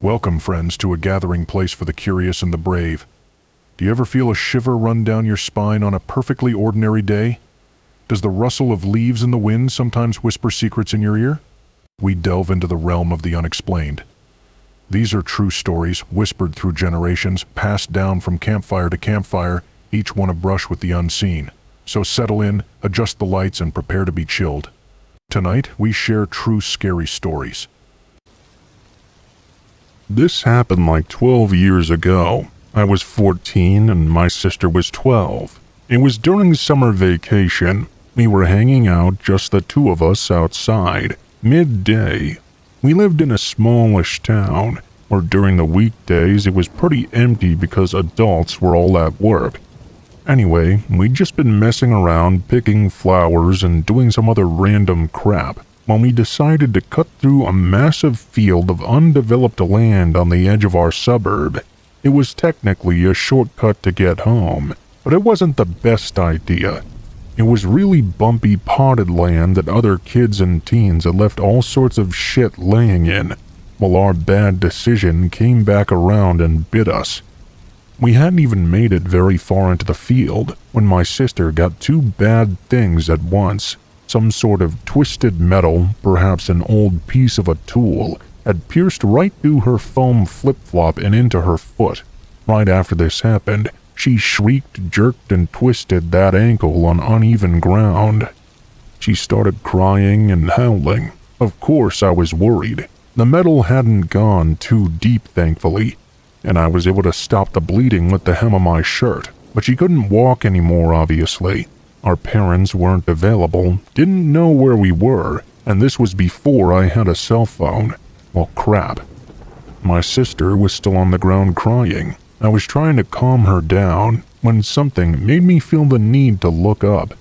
Welcome, friends, to a gathering place for the curious and the brave. Do you ever feel a shiver run down your spine on a perfectly ordinary day? Does the rustle of leaves in the wind sometimes whisper secrets in your ear? We delve into the realm of the unexplained. These are true stories, whispered through generations, passed down from campfire to campfire, each one abrush with the unseen. So settle in, adjust the lights, and prepare to be chilled. Tonight, we share true scary stories. This happened like 12 years ago. I was 14 and my sister was 12. It was during summer vacation. We were hanging out, just the two of us outside, midday. We lived in a smallish town, where during the weekdays it was pretty empty because adults were all at work. Anyway, we'd just been messing around, picking flowers and doing some other random crap, when we decided to cut through a massive field of undeveloped land on the edge of our suburb. It was technically a shortcut to get home, but it wasn't the best idea. It was really bumpy, potted land that other kids and teens had left all sorts of shit laying in, while our bad decision came back around and bit us. We hadn't even made it very far into the field when my sister got two bad things at once. Some sort of twisted metal, perhaps an old piece of a tool, had pierced right through her foam flip-flop and into her foot. Right after this happened, she shrieked, jerked, and twisted that ankle on uneven ground. She started crying and howling. Of course I was worried. The metal hadn't gone too deep, thankfully, and I was able to stop the bleeding with the hem of my shirt, but she couldn't walk anymore, obviously. Our parents weren't available, didn't know where we were, and this was before I had a cell phone. Well, crap. My sister was still on the ground crying. I was trying to calm her down when something made me feel the need to look up.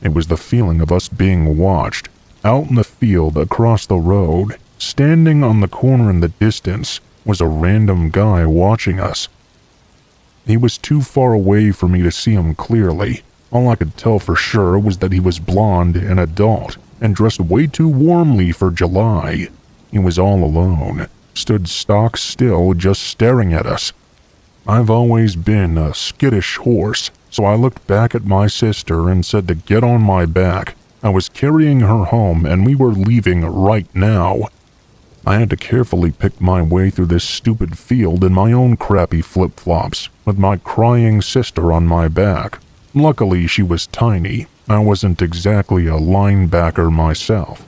It was the feeling of us being watched. Out in the field across the road, standing on the corner in the distance, was a random guy watching us. He was too far away for me to see him clearly. All I could tell for sure was that he was blonde and adult, and dressed way too warmly for July. He was all alone, stood stock still, just staring at us. I've always been a skittish horse, so I looked back at my sister and said to get on my back. I was carrying her home and we were leaving right now. I had to carefully pick my way through this stupid field in my own crappy flip-flops, with my crying sister on my back. Luckily, she was tiny. I wasn't exactly a linebacker myself.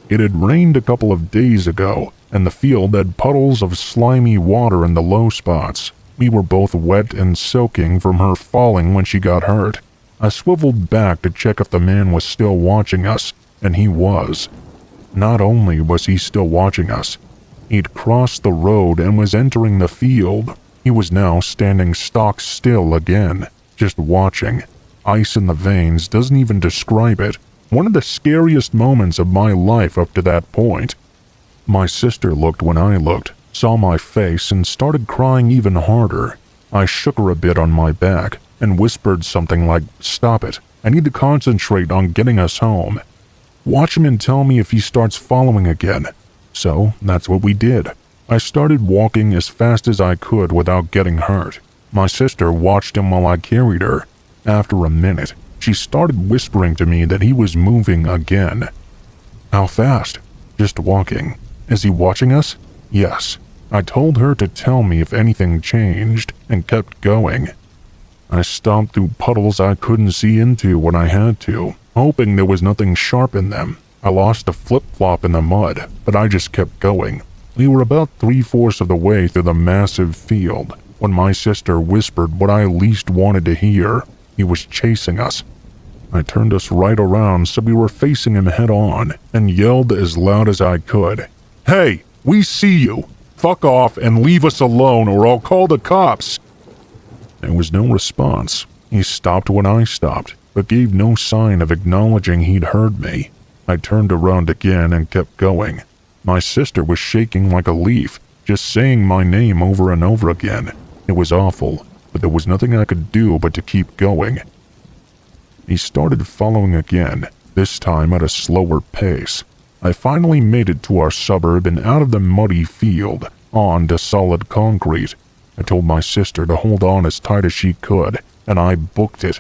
It had rained a couple of days ago, and the field had puddles of slimy water in the low spots. We were both wet and soaking from her falling when she got hurt. I swiveled back to check if the man was still watching us, and he was. Not only was he still watching us, he'd crossed the road and was entering the field. He was now standing stock still again, just watching. Ice in the veins doesn't even describe it. One of the scariest moments of my life up to that point. My sister looked when I looked, saw my face, and started crying even harder. I shook her a bit on my back and whispered something like, "Stop it. I need to concentrate on getting us home. Watch him and tell me if he starts following again." So that's what we did. I started walking as fast as I could without getting hurt. My sister watched him while I carried her. After a minute, she started whispering to me that he was moving again. "How fast?" "Just walking." "Is he watching us?" "Yes." I told her to tell me if anything changed, and kept going. I stomped through puddles I couldn't see into when I had to, hoping there was nothing sharp in them. I lost a flip-flop in the mud, but I just kept going. We were about 3/4 of the way through the massive field when my sister whispered what I least wanted to hear. He was chasing us. I turned us right around so we were facing him head-on and yelled as loud as I could, "Hey, we see you! Fuck off and leave us alone or I'll call the cops!" There was no response. He stopped when I stopped, but gave no sign of acknowledging he'd heard me. I turned around again and kept going. My sister was shaking like a leaf, just saying my name over and over again. It was awful, but there was nothing I could do but to keep going. He started following again, this time at a slower pace. I finally made it to our suburb and out of the muddy field, onto solid concrete. I told my sister to hold on as tight as she could, and I booked it.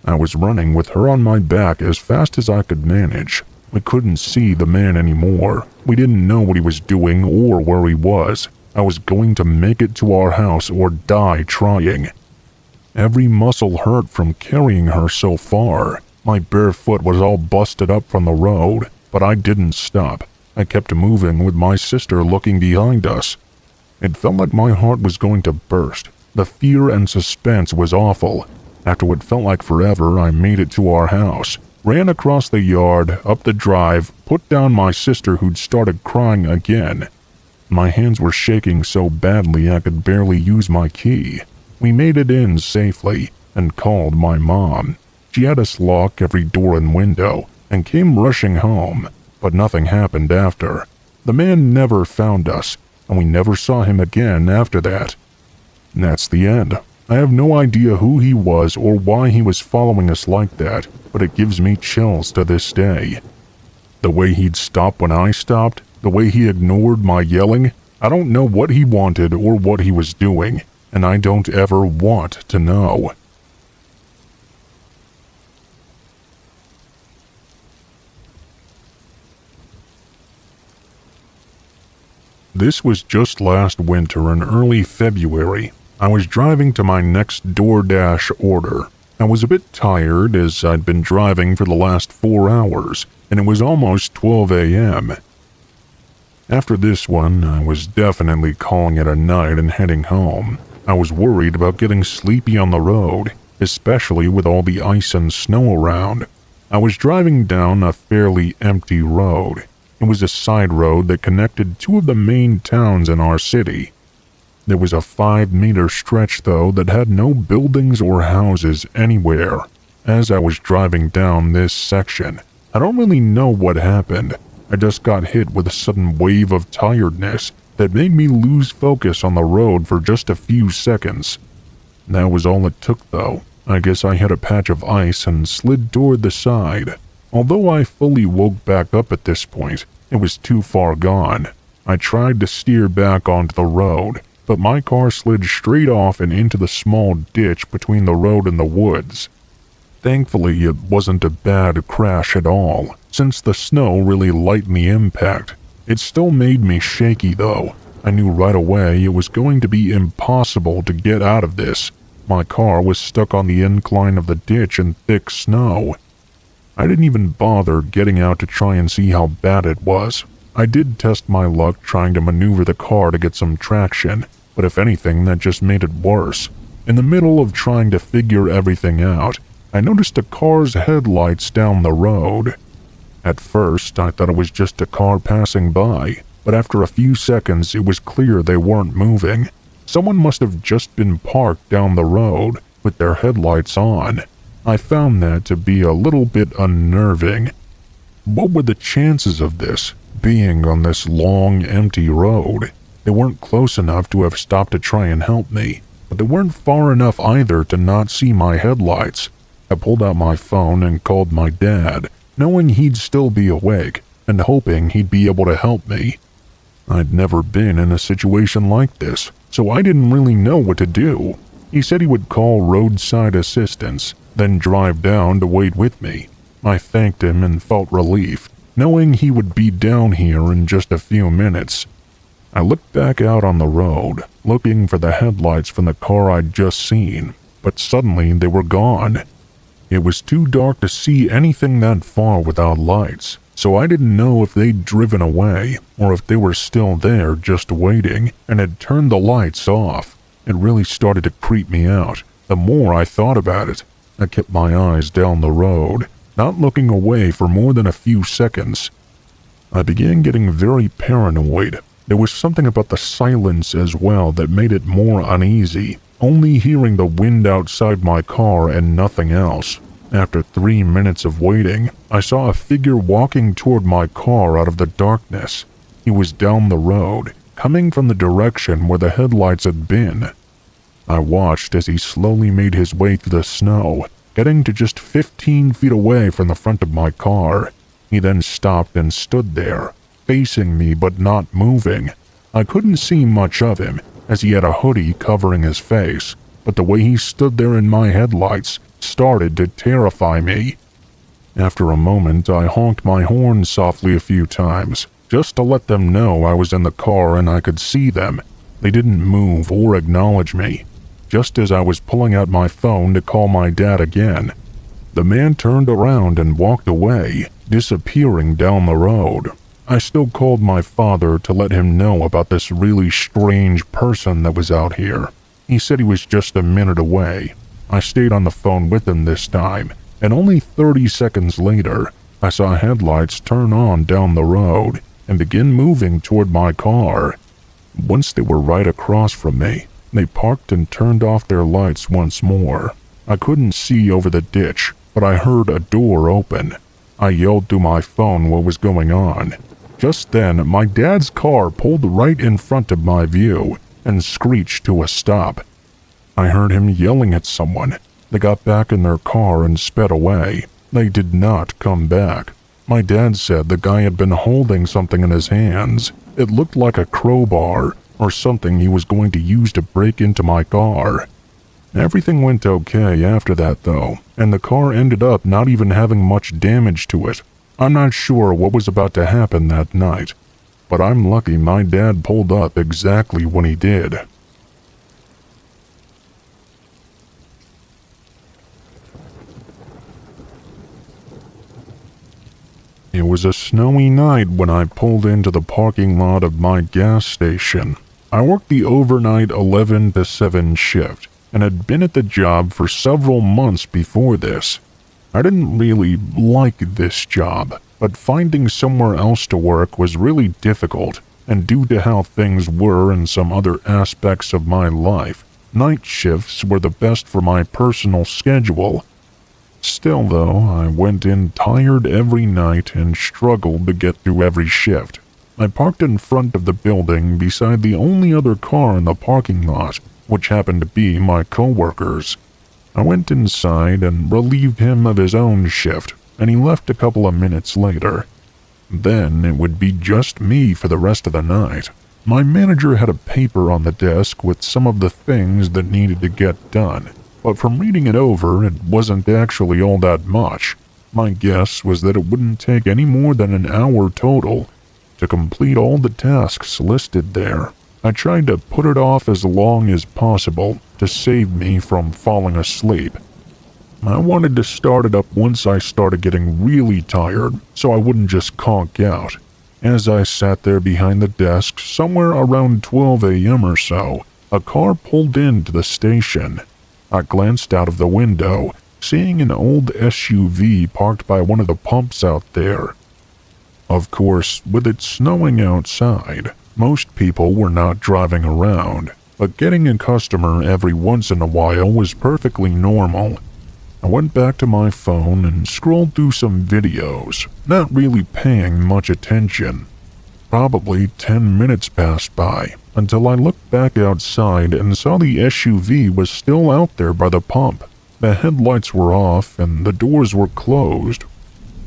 I was running with her on my back as fast as I could manage. We couldn't see the man anymore. We didn't know what he was doing or where he was. I was going to make it to our house or die trying. Every muscle hurt from carrying her so far. My bare foot was all busted up from the road, but I didn't stop. I kept moving with my sister looking behind us. It felt like my heart was going to burst. The fear and suspense was awful. After what felt like forever, I made it to our house, ran across the yard, up the drive, put down my sister who'd started crying again. My hands were shaking so badly I could barely use my key. We made it in safely and called my mom. She had us lock every door and window and came rushing home, but nothing happened after. The man never found us, and we never saw him again after that. And that's the end. I have no idea who he was or why he was following us like that, but it gives me chills to this day. The way he'd stop when I stopped, the way he ignored my yelling, I don't know what he wanted or what he was doing, and I don't ever want to know. This was just last winter in early February. I was driving to my next DoorDash order. I was a bit tired as I'd been driving for the last 4 hours, and it was almost 12 a.m. After this one, I was definitely calling it a night and heading home. I was worried about getting sleepy on the road, especially with all the ice and snow around. I was driving down a fairly empty road. It was a side road that connected two of the main towns in our city. There was a 5-meter stretch, though, that had no buildings or houses anywhere. As I was driving down this section, I don't really know what happened. I just got hit with a sudden wave of tiredness that made me lose focus on the road for just a few seconds. That was all it took, though. I guess I hit a patch of ice and slid toward the side. Although I fully woke back up at this point, it was too far gone. I tried to steer back onto the road, but my car slid straight off and into the small ditch between the road and the woods. Thankfully, it wasn't a bad crash at all, since the snow really lightened the impact. It still made me shaky, though. I knew right away it was going to be impossible to get out of this. My car was stuck on the incline of the ditch in thick snow. I didn't even bother getting out to try and see how bad it was. I did test my luck trying to maneuver the car to get some traction, but if anything, that just made it worse. In the middle of trying to figure everything out, I noticed a car's headlights down the road. At first, I thought it was just a car passing by, but after a few seconds, it was clear they weren't moving. Someone must have just been parked down the road with their headlights on. I found that to be a little bit unnerving. What were the chances of this, being on this long, empty road? They weren't close enough to have stopped to try and help me, but they weren't far enough either to not see my headlights. I pulled out my phone and called my dad, knowing he'd still be awake and hoping he'd be able to help me. I'd never been in a situation like this, so I didn't really know what to do. He said he would call roadside assistance, then drive down to wait with me. I thanked him and felt relief, knowing he would be down here in just a few minutes. I looked back out on the road, looking for the headlights from the car I'd just seen, but suddenly they were gone. It was too dark to see anything that far without lights, so I didn't know if they'd driven away or if they were still there just waiting and had turned the lights off. It really started to creep me out the more I thought about it. I kept my eyes down the road, not looking away for more than a few seconds. I began getting very paranoid. There was something about the silence as well that made it more uneasy, only hearing the wind outside my car and nothing else. After 3 minutes of waiting, I saw a figure walking toward my car out of the darkness. He was down the road, coming from the direction where the headlights had been. I watched as he slowly made his way through the snow, getting to just 15 feet away from the front of my car. He then stopped and stood there, facing me but not moving. I couldn't see much of him, as he had a hoodie covering his face, but the way he stood there in my headlights started to terrify me. After a moment, I honked my horn softly a few times, just to let them know I was in the car and I could see them. They didn't move or acknowledge me. Just as I was pulling out my phone to call my dad again, the man turned around and walked away, disappearing down the road. I still called my father to let him know about this really strange person that was out here. He said he was just a minute away. I stayed on the phone with him this time, and only 30 seconds later, I saw headlights turn on down the road and begin moving toward my car. Once they were right across from me, they parked and turned off their lights once more. I couldn't see over the ditch, but I heard a door open. I yelled through my phone what was going on. Just then, my dad's car pulled right in front of my view and screeched to a stop. I heard him yelling at someone. They got back in their car and sped away. They did not come back. My dad said the guy had been holding something in his hands. It looked like a crowbar or something he was going to use to break into my car. Everything went okay after that though, and the car ended up not even having much damage to it. I'm not sure what was about to happen that night, but I'm lucky my dad pulled up exactly when he did. It was a snowy night when I pulled into the parking lot of my gas station. I worked the overnight 11 to 7 shift and had been at the job for several months before this. I didn't really like this job, but finding somewhere else to work was really difficult, and due to how things were in some other aspects of my life, night shifts were the best for my personal schedule. Still though, I went in tired every night and struggled to get through every shift. I parked in front of the building beside the only other car in the parking lot, which happened to be my coworker's. I went inside and relieved him of his own shift, and he left a couple of minutes later. Then it would be just me for the rest of the night. My manager had a paper on the desk with some of the things that needed to get done, but from reading it over, it wasn't actually all that much. My guess was that it wouldn't take any more than an hour total to complete all the tasks listed there. I tried to put it off as long as possible to save me from falling asleep. I wanted to start it up once I started getting really tired, so I wouldn't just conk out. As I sat there behind the desk, somewhere around 12 a.m. or so, a car pulled into the station. I glanced out of the window, seeing an old SUV parked by one of the pumps out there. Of course, with it snowing outside, most people were not driving around, but getting a customer every once in a while was perfectly normal. I went back to my phone and scrolled through some videos, not really paying much attention. Probably 10 minutes passed by until I looked back outside and saw the SUV was still out there by the pump. The headlights were off and the doors were closed.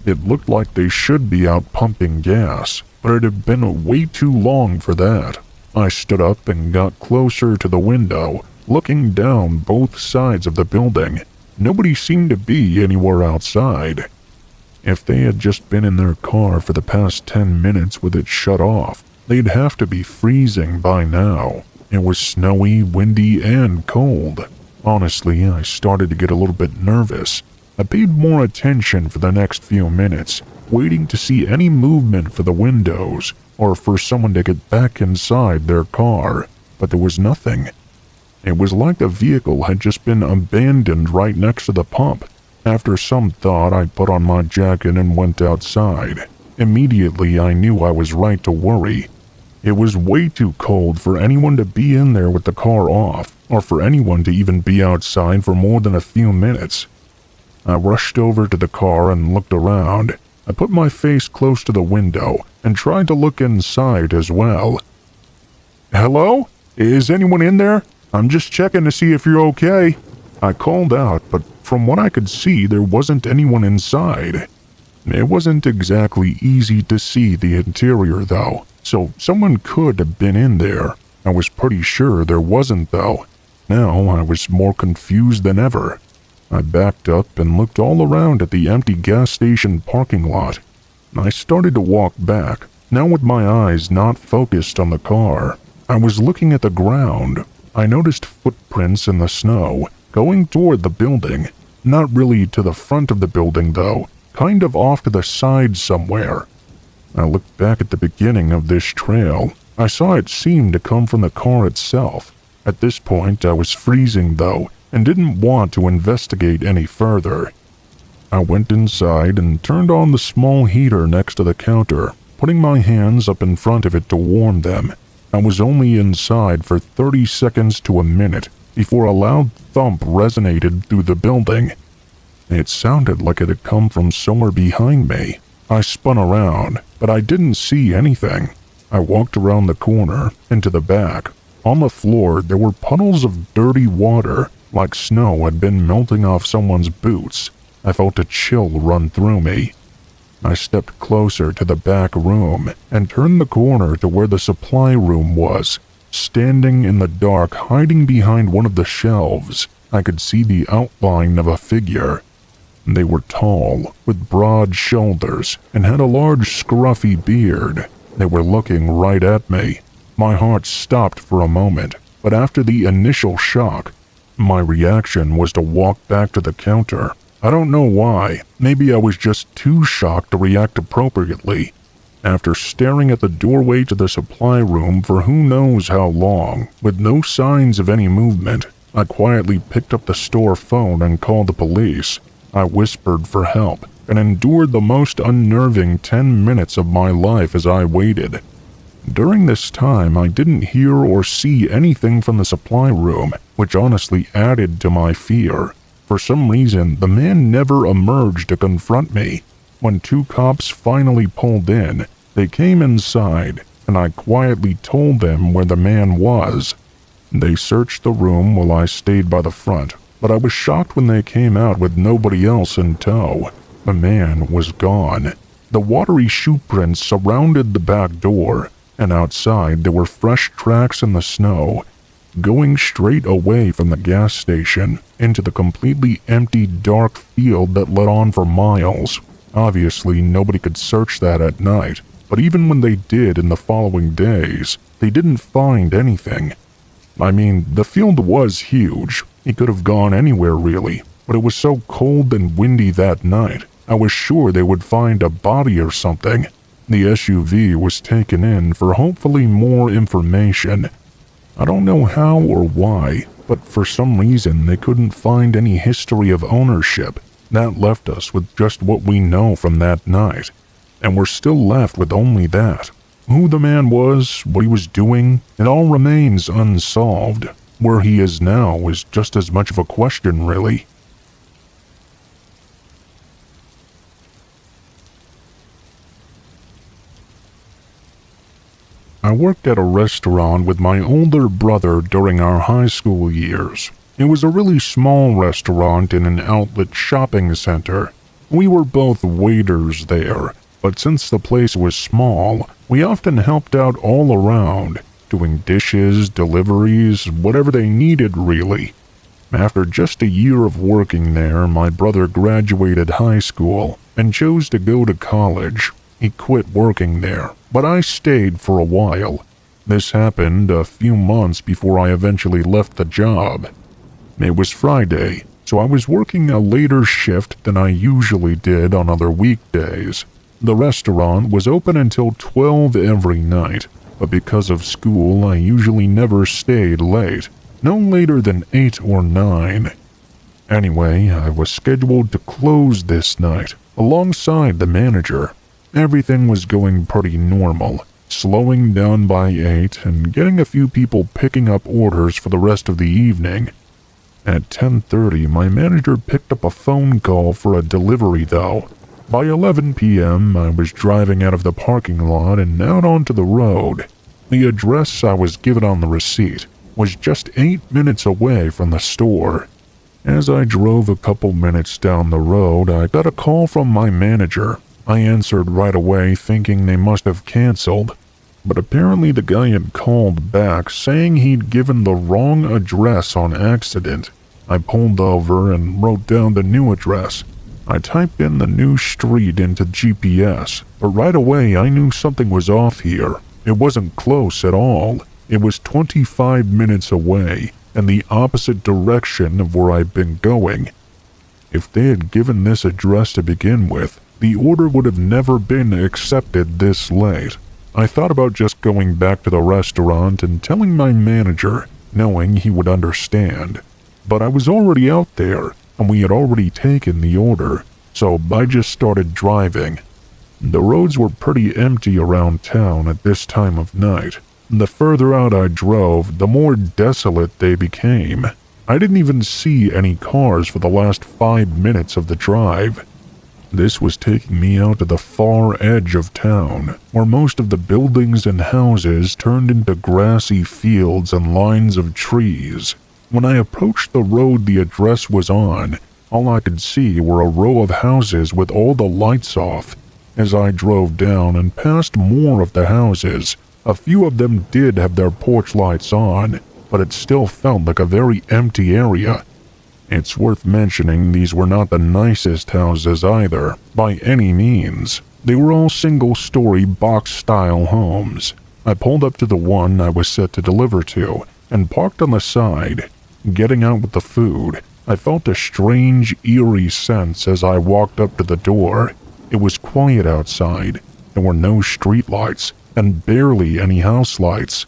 It looked like they should be out pumping gas, but it had been way too long for that. I stood up and got closer to the window, looking down both sides of the building. Nobody seemed to be anywhere outside. If they had just been in their car for the past 10 minutes with it shut off, they'd have to be freezing by now. It was snowy, windy, and cold. Honestly, I started to get a little bit nervous. I paid more attention for the next few minutes, waiting to see any movement for the windows or for someone to get back inside their car, but there was nothing. It was like the vehicle had just been abandoned right next to the pump. After some thought, I put on my jacket and went outside. Immediately, I knew I was right to worry. It was way too cold for anyone to be in there with the car off, or for anyone to even be outside for more than a few minutes. I rushed over to the car and looked around. I put my face close to the window and tried to look inside as well. "Hello? Is anyone in there? I'm just checking to see if you're okay." I called out, but from what I could see, there wasn't anyone inside. It wasn't exactly easy to see the interior though, so someone could have been in there. I was pretty sure there wasn't though. Now I was more confused than ever. I backed up and looked all around at the empty gas station parking lot. I started to walk back, now with my eyes not focused on the car. I was looking at the ground. I noticed footprints in the snow, going toward the building. Not really to the front of the building though, kind of off to the side somewhere. I looked back at the beginning of this trail. I saw it seemed to come from the car itself. At this point I was freezing though, and didn't want to investigate any further. I went inside and turned on the small heater next to the counter, putting my hands up in front of it to warm them. I was only inside for 30 seconds to a minute before a loud thump resonated through the building. It sounded like it had come from somewhere behind me. I spun around, but I didn't see anything. I walked around the corner, into the back. On the floor there were puddles of dirty water, like snow had been melting off someone's boots. I felt a chill run through me. I stepped closer to the back room and turned the corner to where the supply room was. Standing in the dark, hiding behind one of the shelves, I could see the outline of a figure. They were tall, with broad shoulders, and had a large scruffy beard. They were looking right at me. My heart stopped for a moment, but after the initial shock, my reaction was to walk back to the counter. I don't know why. Maybe I was just too shocked to react appropriately. After staring at the doorway to the supply room for who knows how long, with no signs of any movement, I quietly picked up the store phone and called the police. I whispered for help and endured the most unnerving 10 minutes of my life as I waited. During this time, I didn't hear or see anything from the supply room, which honestly added to my fear. For some reason, the man never emerged to confront me. When 2 cops finally pulled in, they came inside, and I quietly told them where the man was. They searched the room while I stayed by the front, but I was shocked when they came out with nobody else in tow. The man was gone. The watery shoe prints surrounded the back door, and outside there were fresh tracks in the snow, going straight away from the gas station into the completely empty, dark field that led on for miles. Obviously, nobody could search that at night, but even when they did in the following days, they didn't find anything. I mean, the field was huge. He could have gone anywhere really, but it was so cold and windy that night, I was sure they would find a body or something. The SUV was taken in for hopefully more information. I don't know how or why, but for some reason they couldn't find any history of ownership. That left us with just what we know from that night. And we're still left with only that. Who the man was, what he was doing, it all remains unsolved. Where he is now is just as much of a question, really. I worked at a restaurant with my older brother during our high school years. It was a really small restaurant in an outlet shopping center. We were both waiters there, but since the place was small, we often helped out all around, doing dishes, deliveries, whatever they needed really. After just a year of working there, my brother graduated high school and chose to go to college. He quit working there, but I stayed for a while. This happened a few months before I eventually left the job. It was Friday, so I was working a later shift than I usually did on other weekdays. The restaurant was open until 12 every night, but because of school I usually never stayed late, no later than 8 or 9. Anyway, I was scheduled to close this night, alongside the manager. Everything was going pretty normal, slowing down by 8 and getting a few people picking up orders for the rest of the evening. At 10:30, my manager picked up a phone call for a delivery though. By 11 p.m., I was driving out of the parking lot and out onto the road. The address I was given on the receipt was just 8 minutes away from the store. As I drove a couple minutes down the road, I got a call from my manager. I answered right away, thinking they must have canceled. But apparently the guy had called back, saying he'd given the wrong address on accident. I pulled over and wrote down the new address. I typed in the new street into GPS, but right away I knew something was off here. It wasn't close at all. It was 25 minutes away, and the opposite direction of where I'd been going. If they had given this address to begin with, the order would have never been accepted this late. I thought about just going back to the restaurant and telling my manager, knowing he would understand. But I was already out there, and we had already taken the order, so I just started driving. The roads were pretty empty around town at this time of night. The further out I drove, the more desolate they became. I didn't even see any cars for the last 5 minutes of the drive. This was taking me out to the far edge of town, where most of the buildings and houses turned into grassy fields and lines of trees. When I approached the road the address was on, all I could see were a row of houses with all the lights off. As I drove down and passed more of the houses, a few of them did have their porch lights on, but it still felt like a very empty area. It's worth mentioning these were not the nicest houses either, by any means. They were all single-story box-style homes. I pulled up to the one I was set to deliver to, and parked on the side. Getting out with the food, I felt a strange, eerie sense as I walked up to the door. It was quiet outside. There were no streetlights, and barely any house lights.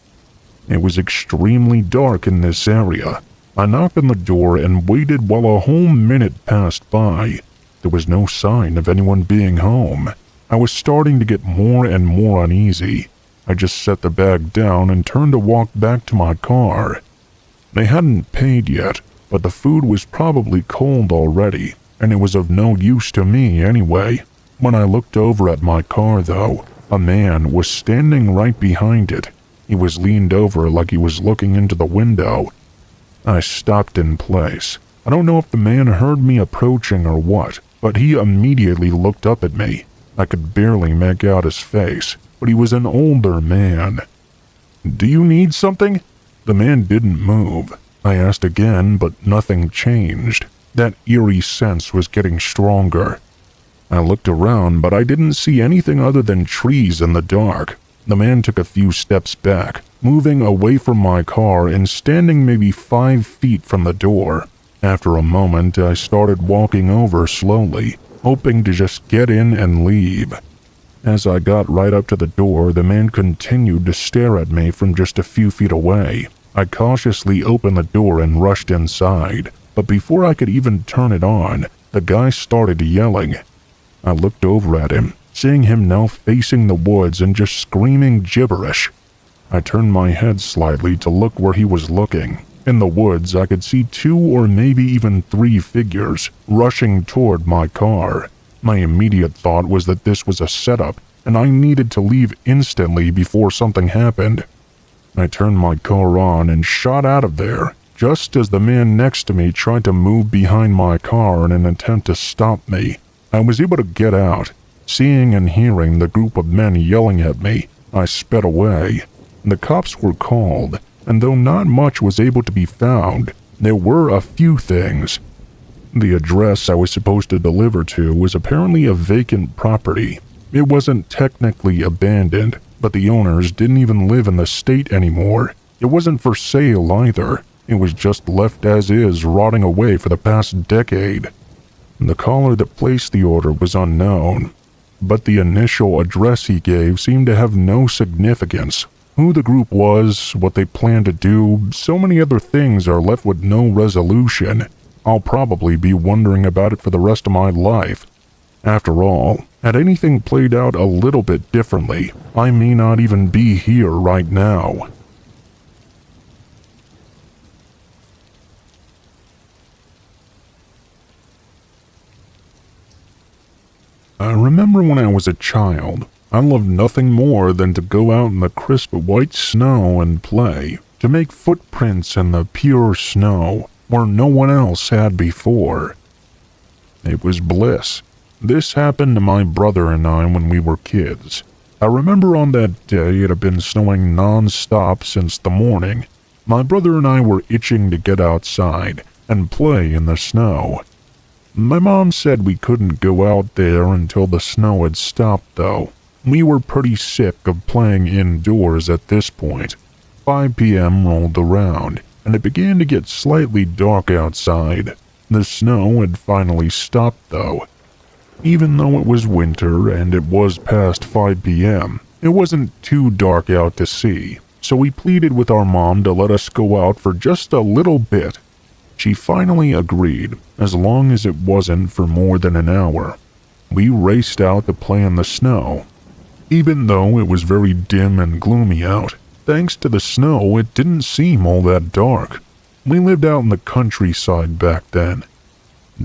It was extremely dark in this area. I knocked on the door and waited while a whole minute passed by. There was no sign of anyone being home. I was starting to get more and more uneasy. I just set the bag down and turned to walk back to my car. They hadn't paid yet, but the food was probably cold already, and it was of no use to me anyway. When I looked over at my car, though, a man was standing right behind it. He was leaned over like he was looking into the window. I stopped in place. I don't know if the man heard me approaching or what, but he immediately looked up at me. I could barely make out his face, but he was an older man. "Do you need something?" The man didn't move. I asked again, but nothing changed. That eerie sense was getting stronger. I looked around, but I didn't see anything other than trees in the dark. The man took a few steps back, moving away from my car and standing maybe 5 feet from the door. After a moment, I started walking over slowly, hoping to just get in and leave. As I got right up to the door, the man continued to stare at me from just a few feet away. I cautiously opened the door and rushed inside, but before I could even turn it on, the guy started yelling. I looked over at him, seeing him now facing the woods and just screaming gibberish. I turned my head slightly to look where he was looking. In the woods, I could see 2 or maybe even 3 figures rushing toward my car. My immediate thought was that this was a setup, and I needed to leave instantly before something happened. I turned my car on and shot out of there, just as the man next to me tried to move behind my car in an attempt to stop me. I was able to get out. Seeing and hearing the group of men yelling at me, I sped away. The cops were called, and though not much was able to be found, there were a few things. The address I was supposed to deliver to was apparently a vacant property. It wasn't technically abandoned, but the owners didn't even live in the state anymore. It wasn't for sale either. It was just left as is, rotting away for the past decade. The caller that placed the order was unknown, but the initial address he gave seemed to have no significance. Who the group was, what they planned to do, so many other things are left with no resolution. I'll probably be wondering about it for the rest of my life. After all, had anything played out a little bit differently, I may not even be here right now. I remember when I was a child, I loved nothing more than to go out in the crisp white snow and play, to make footprints in the pure snow where no one else had before. It was bliss. This happened to my brother and I when we were kids. I remember on that day it had been snowing non-stop since the morning. My brother and I were itching to get outside and play in the snow. My mom said we couldn't go out there until the snow had stopped, though. We were pretty sick of playing indoors at this point. 5 p.m. rolled around, and it began to get slightly dark outside. The snow had finally stopped, though. Even though it was winter and it was past 5 p.m., it wasn't too dark out to see, so we pleaded with our mom to let us go out for just a little bit. She finally agreed, as long as it wasn't for more than an hour. We raced out to play in the snow. Even though it was very dim and gloomy out, thanks to the snow, it didn't seem all that dark. We lived out in the countryside back then.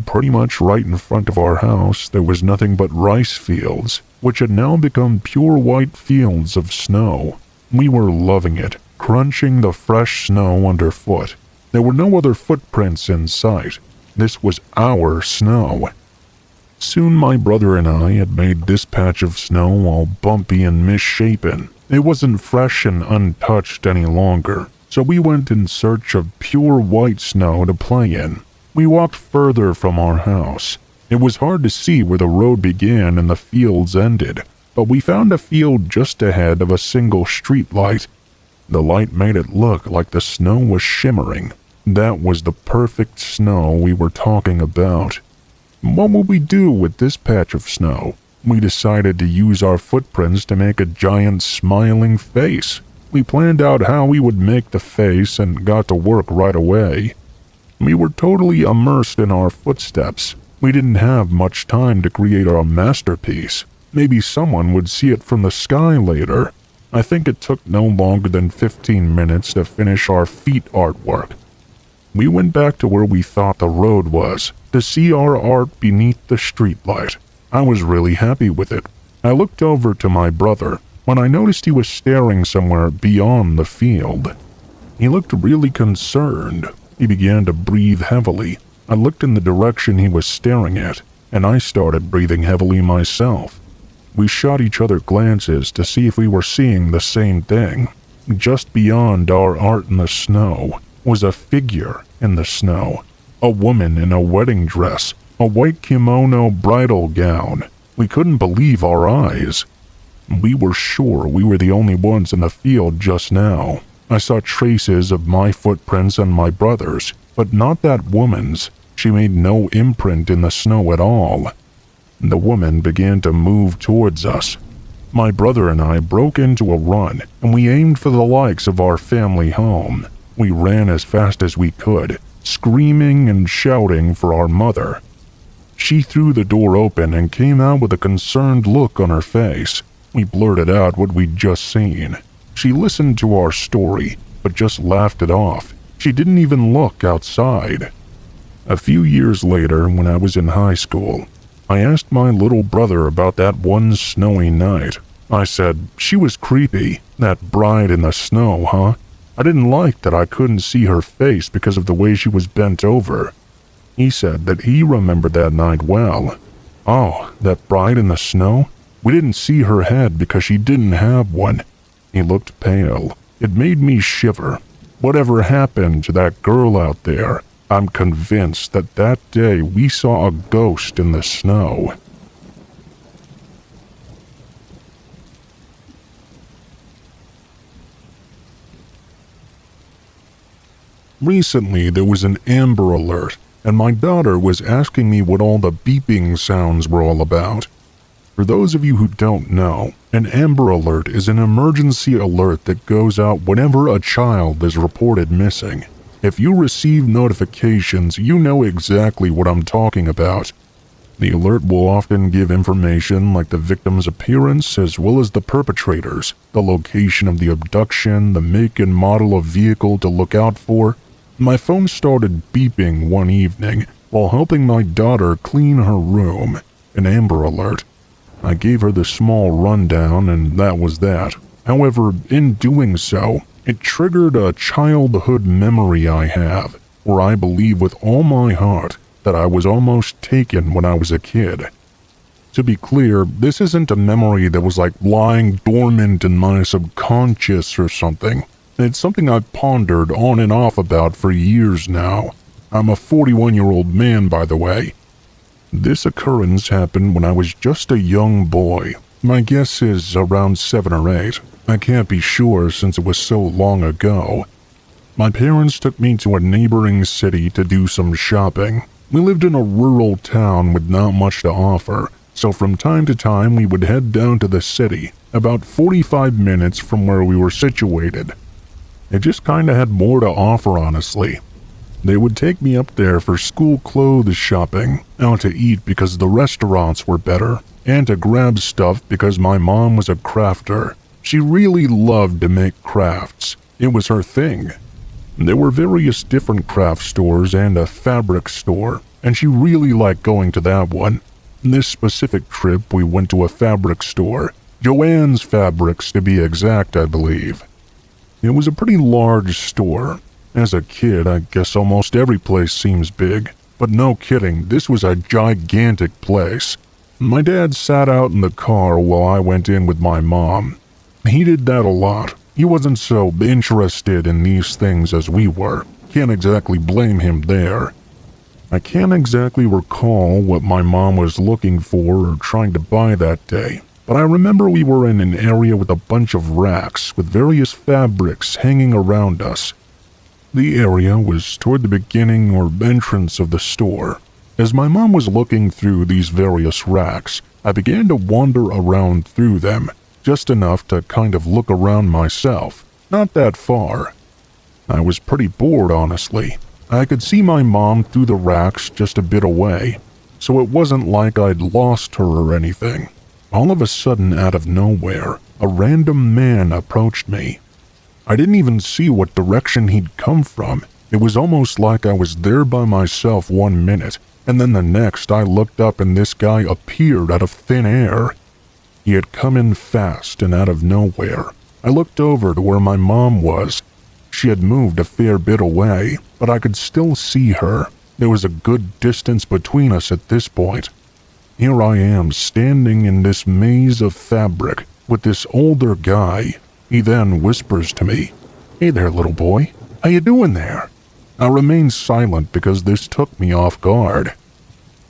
Pretty much right in front of our house, there was nothing but rice fields, which had now become pure white fields of snow. We were loving it, crunching the fresh snow underfoot. There were no other footprints in sight. This was our snow. Soon my brother and I had made this patch of snow all bumpy and misshapen. It wasn't fresh and untouched any longer, so we went in search of pure white snow to play in. We walked further from our house. It was hard to see where the road began and the fields ended, but we found a field just ahead of a single street light. The light made it look like the snow was shimmering. That was the perfect snow we were talking about. What would we do with this patch of snow? We decided to use our footprints to make a giant smiling face. We planned out how we would make the face and got to work right away. We were totally immersed in our footsteps. We didn't have much time to create our masterpiece. Maybe someone would see it from the sky later. I think it took no longer than 15 minutes to finish our feet artwork. We went back to where we thought the road was, to see our art beneath the streetlight. I was really happy with it. I looked over to my brother when I noticed he was staring somewhere beyond the field. He looked really concerned. He began to breathe heavily. I looked in the direction he was staring at, and I started breathing heavily myself. We shot each other glances to see if we were seeing the same thing. Just beyond our art in the snow was a figure in the snow. A woman in a wedding dress, a white kimono bridal gown. We couldn't believe our eyes. We were sure we were the only ones in the field just now. I saw traces of my footprints and my brother's, but not that woman's. She made no imprint in the snow at all. The woman began to move towards us. My brother and I broke into a run, and we aimed for the likes of our family home. We ran as fast as we could, screaming and shouting for our mother. She threw the door open and came out with a concerned look on her face. We blurted out what we'd just seen. She listened to our story, but just laughed it off. She didn't even look outside. A few years later, when I was in high school, I asked my little brother about that one snowy night. I said, "She was creepy, that bride in the snow, huh? I didn't like that I couldn't see her face because of the way she was bent over." He said that he remembered that night well. "Oh, that bride in the snow? We didn't see her head because she didn't have one." He looked pale. It made me shiver. Whatever happened to that girl out there, I'm convinced that that day we saw a ghost in the snow. Recently, there was an Amber Alert, and my daughter was asking me what all the beeping sounds were all about. For those of you who don't know, an Amber Alert is an emergency alert that goes out whenever a child is reported missing. If you receive notifications, you know exactly what I'm talking about. The alert will often give information like the victim's appearance as well as the perpetrators, the location of the abduction, the make and model of vehicle to look out for. My phone started beeping one evening while helping my daughter clean her room. An Amber Alert. I gave her the small rundown and that was that. However, in doing so, it triggered a childhood memory I have, where I believe with all my heart that I was almost taken when I was a kid. To be clear, this isn't a memory that was like lying dormant in my subconscious or something. It's something I've pondered on and off about for years now. I'm a 41-year-old man, by the way. This occurrence happened when I was just a young boy. My guess is around 7 or 8. I can't be sure since it was so long ago. My parents took me to a neighboring city to do some shopping. We lived in a rural town with not much to offer, so from time to time we would head down to the city, about 45 minutes from where we were situated. It just kinda had more to offer, honestly. They would take me up there for school clothes shopping, out to eat because the restaurants were better, and to grab stuff because my mom was a crafter. She really loved to make crafts. It was her thing. There were various different craft stores and a fabric store, and she really liked going to that one. This specific trip we went to a fabric store, Joann's Fabrics to be exact, I believe. It was a pretty large store. As a kid, I guess almost every place seems big, but no kidding, this was a gigantic place. My dad sat out in the car while I went in with my mom. He did that a lot. He wasn't so interested in these things as we were. Can't exactly blame him there. I can't exactly recall what my mom was looking for or trying to buy that day, but I remember we were in an area with a bunch of racks with various fabrics hanging around us. The area was toward the beginning or entrance of the store. As my mom was looking through these various racks, I began to wander around through them, just enough to kind of look around myself, not that far. I was pretty bored, honestly. I could see my mom through the racks just a bit away, so it wasn't like I'd lost her or anything. All of a sudden, out of nowhere, a random man approached me. I didn't even see what direction he'd come from. It was almost like I was there by myself 1 minute, and then the next I looked up and this guy appeared out of thin air. He had come in fast and out of nowhere. I looked over to where my mom was. She had moved a fair bit away, but I could still see her. There was a good distance between us at this point. Here I am standing in this maze of fabric with this older guy. He then whispers to me, "Hey there, little boy. How you doing there?" I remained silent because this took me off guard.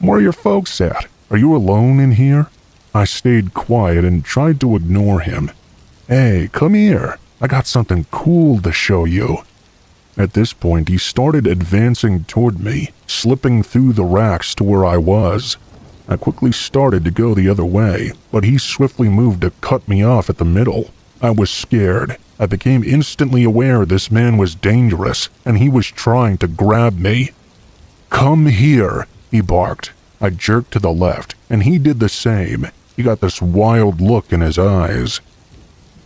"Where are your folks at? Are you alone in here?" I stayed quiet and tried to ignore him. "Hey, come here. I got something cool to show you." At this point, he started advancing toward me, slipping through the racks to where I was. I quickly started to go the other way, but he swiftly moved to cut me off at the middle. I was scared. I became instantly aware this man was dangerous, and he was trying to grab me. "Come here," he barked. I jerked to the left, and he did the same. He got this wild look in his eyes.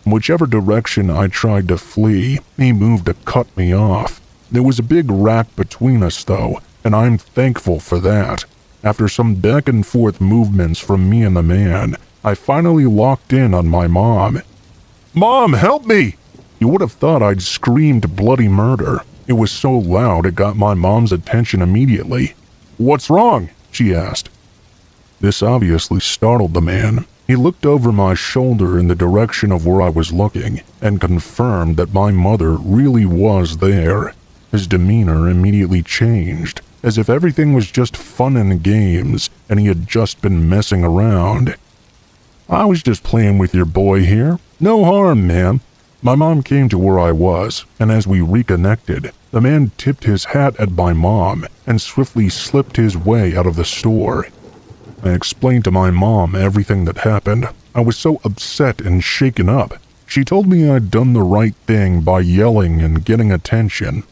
Whichever direction I tried to flee, he moved to cut me off. There was a big rack between us, though, and I'm thankful for that. After some back and forth movements from me and the man, I finally locked in on my mom. "Mom, help me!" You would have thought I'd screamed bloody murder. It was so loud it got my mom's attention immediately. "What's wrong?" she asked. This obviously startled the man. He looked over my shoulder in the direction of where I was looking and confirmed that my mother really was there. His demeanor immediately changed, as if everything was just fun and games and he had just been messing around. "I was just playing with your boy here. No harm, ma'am." My mom came to where I was, and as we reconnected, the man tipped his hat at my mom and swiftly slipped his way out of the store. I explained to my mom everything that happened. I was so upset and shaken up. She told me I'd done the right thing by yelling and getting attention.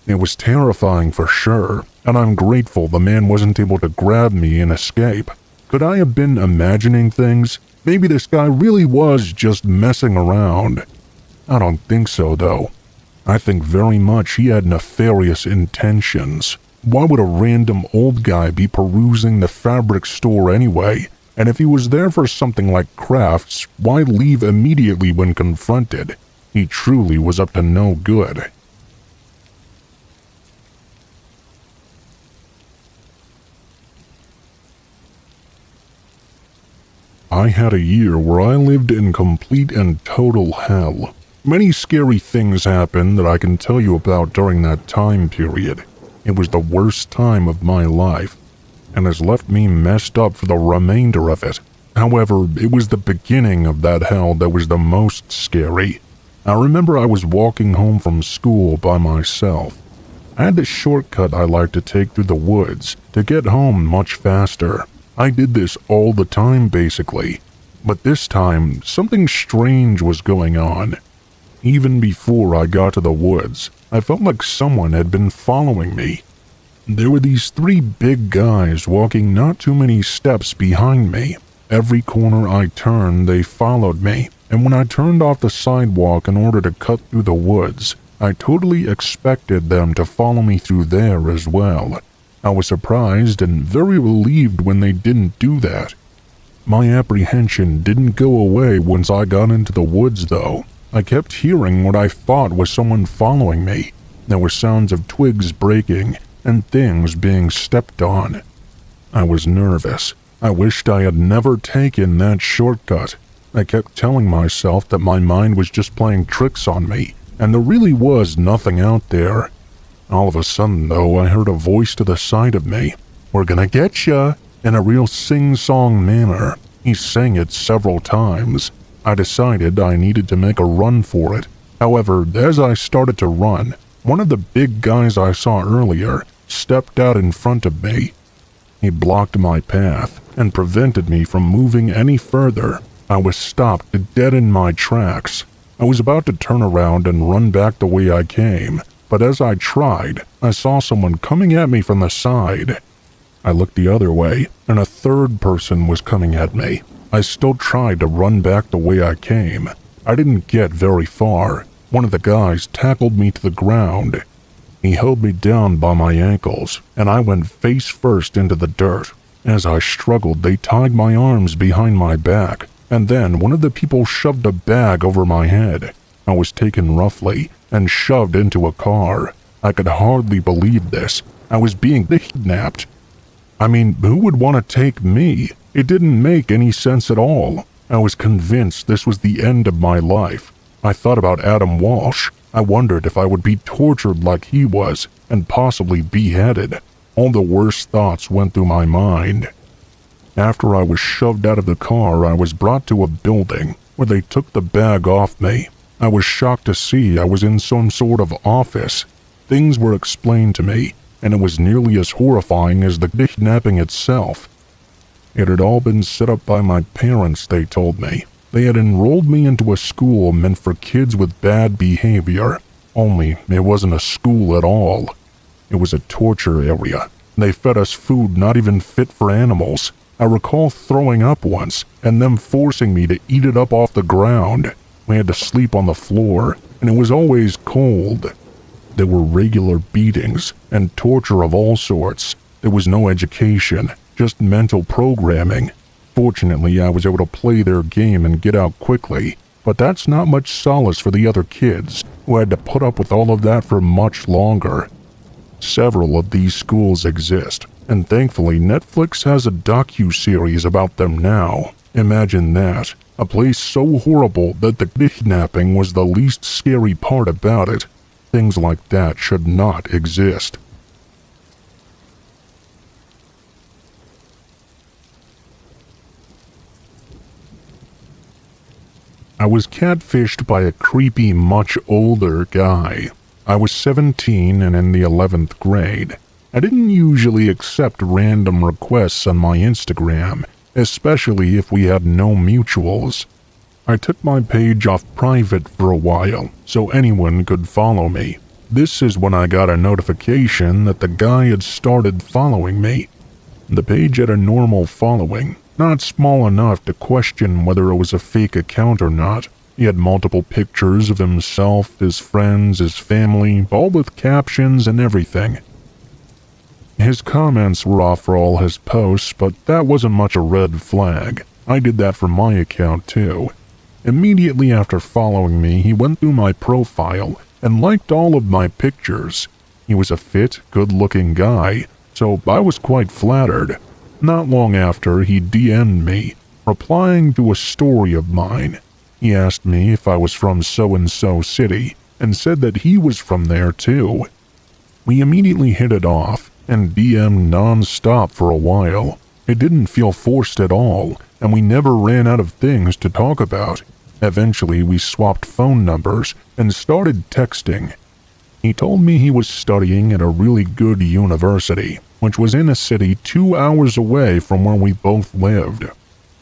It was terrifying for sure, and I'm grateful the man wasn't able to grab me and escape. Could I have been imagining things? Maybe this guy really was just messing around. I don't think so, though. I think very much he had nefarious intentions. Why would a random old guy be perusing the fabric store anyway? And if he was there for something like crafts, why leave immediately when confronted? He truly was up to no good. I had a year where I lived in complete and total hell. Many scary things happened that I can tell you about during that time period. It was the worst time of my life, and has left me messed up for the remainder of it. However, it was the beginning of that hell that was the most scary. I remember I was walking home from school by myself. I had this shortcut I like to take through the woods to get home much faster. I did this all the time basically, but this time something strange was going on. Even before I got to the woods, I felt like someone had been following me. There were these three big guys walking not too many steps behind me. Every corner I turned, they followed me, and when I turned off the sidewalk in order to cut through the woods, I totally expected them to follow me through there as well. I was surprised and very relieved when they didn't do that. My apprehension didn't go away once I got into the woods though. I kept hearing what I thought was someone following me. There were sounds of twigs breaking and things being stepped on. I was nervous. I wished I had never taken that shortcut. I kept telling myself that my mind was just playing tricks on me, and there really was nothing out there. All of a sudden, though, I heard a voice to the side of me. "We're gonna get ya," in a real sing-song manner. He sang it several times. I decided I needed to make a run for it. However, as I started to run, one of the big guys I saw earlier stepped out in front of me. He blocked my path and prevented me from moving any further. I was stopped dead in my tracks. I was about to turn around and run back the way I came, but as I tried, I saw someone coming at me from the side. I looked the other way, and a third person was coming at me. I still tried to run back the way I came. I didn't get very far. One of the guys tackled me to the ground. He held me down by my ankles, and I went face first into the dirt. As I struggled, they tied my arms behind my back, and then one of the people shoved a bag over my head. I was taken roughly and shoved into a car. I could hardly believe this. I was being kidnapped. I mean, who would want to take me? It didn't make any sense at all. I was convinced this was the end of my life. I thought about Adam Walsh. I wondered if I would be tortured like he was and possibly beheaded. All the worst thoughts went through my mind. After I was shoved out of the car, I was brought to a building where they took the bag off me. I was shocked to see I was in some sort of office. Things were explained to me, and it was nearly as horrifying as the kidnapping itself. It had all been set up by my parents, they told me. They had enrolled me into a school meant for kids with bad behavior, only it wasn't a school at all. It was a torture area. They fed us food not even fit for animals. I recall throwing up once, and them forcing me to eat it up off the ground. We had to sleep on the floor, and it was always cold. There were regular beatings and torture of all sorts. There was no education, just mental programming. Fortunately, I was able to play their game and get out quickly, but that's not much solace for the other kids, who had to put up with all of that for much longer. Several of these schools exist, and thankfully Netflix has a docu-series about them now. Imagine that, a place so horrible that the kidnapping was the least scary part about it. Things like that should not exist. I was catfished by a creepy, much older guy. I was 17 and in the 11th grade. I didn't usually accept random requests on my Instagram, especially if we had no mutuals. I took my page off private for a while, so anyone could follow me. This is when I got a notification that the guy had started following me. The page had a normal following, not small enough to question whether it was a fake account or not. He had multiple pictures of himself, his friends, his family, all with captions and everything. His comments were off for all his posts, but that wasn't much a red flag. I did that for my account too. Immediately after following me, he went through my profile and liked all of my pictures. He was a fit, good-looking guy, so I was quite flattered. Not long after, he DM'd me. replying to a story of mine. He asked me if I was from so-and-so city, and said that he was from there too. We immediately hit it off, and DM'd non-stop for a while. It didn't feel forced at all, and we never ran out of things to talk about. Eventually, we swapped phone numbers and started texting. He told me he was studying at a really good university, which was in a city 2 hours away from where we both lived.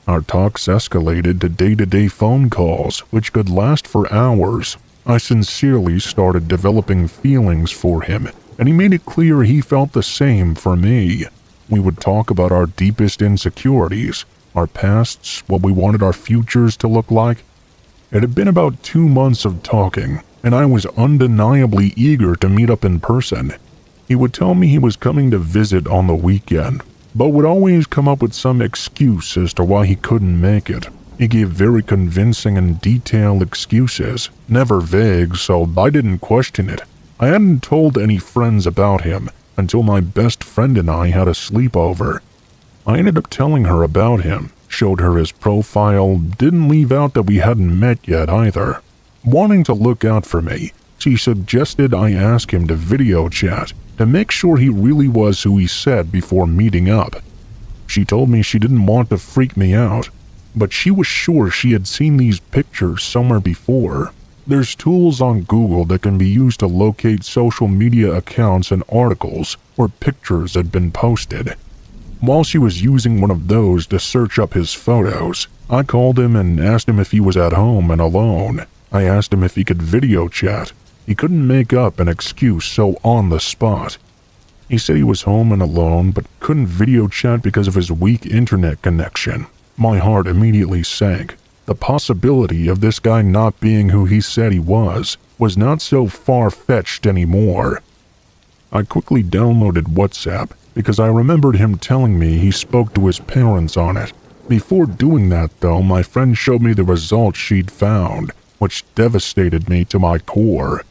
Our talks escalated to day-to-day phone calls, which could last for hours. I sincerely started developing feelings for him, and he made it clear he felt the same for me. We would talk about our deepest insecurities, our pasts, what we wanted our futures to look like. It had been about 2 months of talking, and I was undeniably eager to meet up in person. He would tell me he was coming to visit on the weekend, but would always come up with some excuse as to why he couldn't make it. He gave very convincing and detailed excuses, never vague, so I didn't question it. I hadn't told any friends about him until my best friend and I had a sleepover. I ended up telling her about him, showed her his profile, didn't leave out that we hadn't met yet either. Wanting to look out for me, she suggested I ask him to video chat to make sure he really was who he said before meeting up. She told me she didn't want to freak me out, but she was sure she had seen these pictures somewhere before. There's tools on Google that can be used to locate social media accounts and articles where pictures had been posted. While she was using one of those to search up his photos, I called him and asked him if he was at home and alone. I asked him if he could video chat. He couldn't make up an excuse so on the spot. He said he was home and alone but couldn't video chat because of his weak internet connection. My heart immediately sank. The possibility of this guy not being who he said he was not so far-fetched anymore. I quickly downloaded WhatsApp because I remembered him telling me he spoke to his parents on it. Before doing that, though, my friend showed me the results she'd found, which devastated me to my core.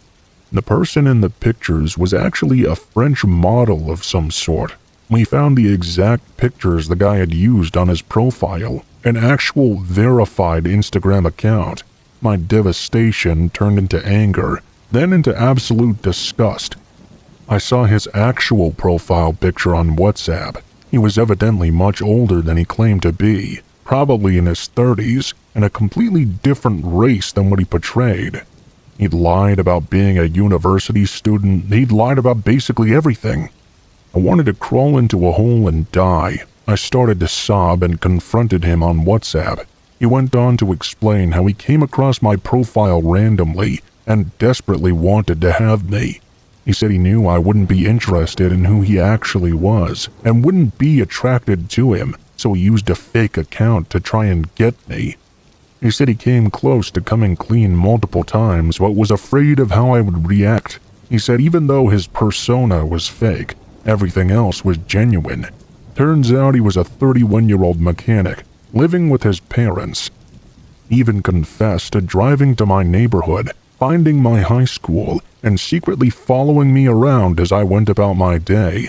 The person in the pictures was actually a French model of some sort. We found the exact pictures the guy had used on his profile, an actual verified Instagram account. My devastation turned into anger, then into absolute disgust. I saw his actual profile picture on WhatsApp. He was evidently much older than he claimed to be, probably in his 30s, and a completely different race than what he portrayed. He'd lied about being a university student. He'd lied about basically everything. I wanted to crawl into a hole and die. I started to sob and confronted him on WhatsApp. He went on to explain how he came across my profile randomly and desperately wanted to have me. He said he knew I wouldn't be interested in who he actually was and wouldn't be attracted to him, so he used a fake account to try and get me. He said he came close to coming clean multiple times but was afraid of how I would react. He said even though his persona was fake, everything else was genuine. Turns out he was a 31-year-old mechanic, living with his parents. He even confessed to driving to my neighborhood, finding my high school, and secretly following me around as I went about my day.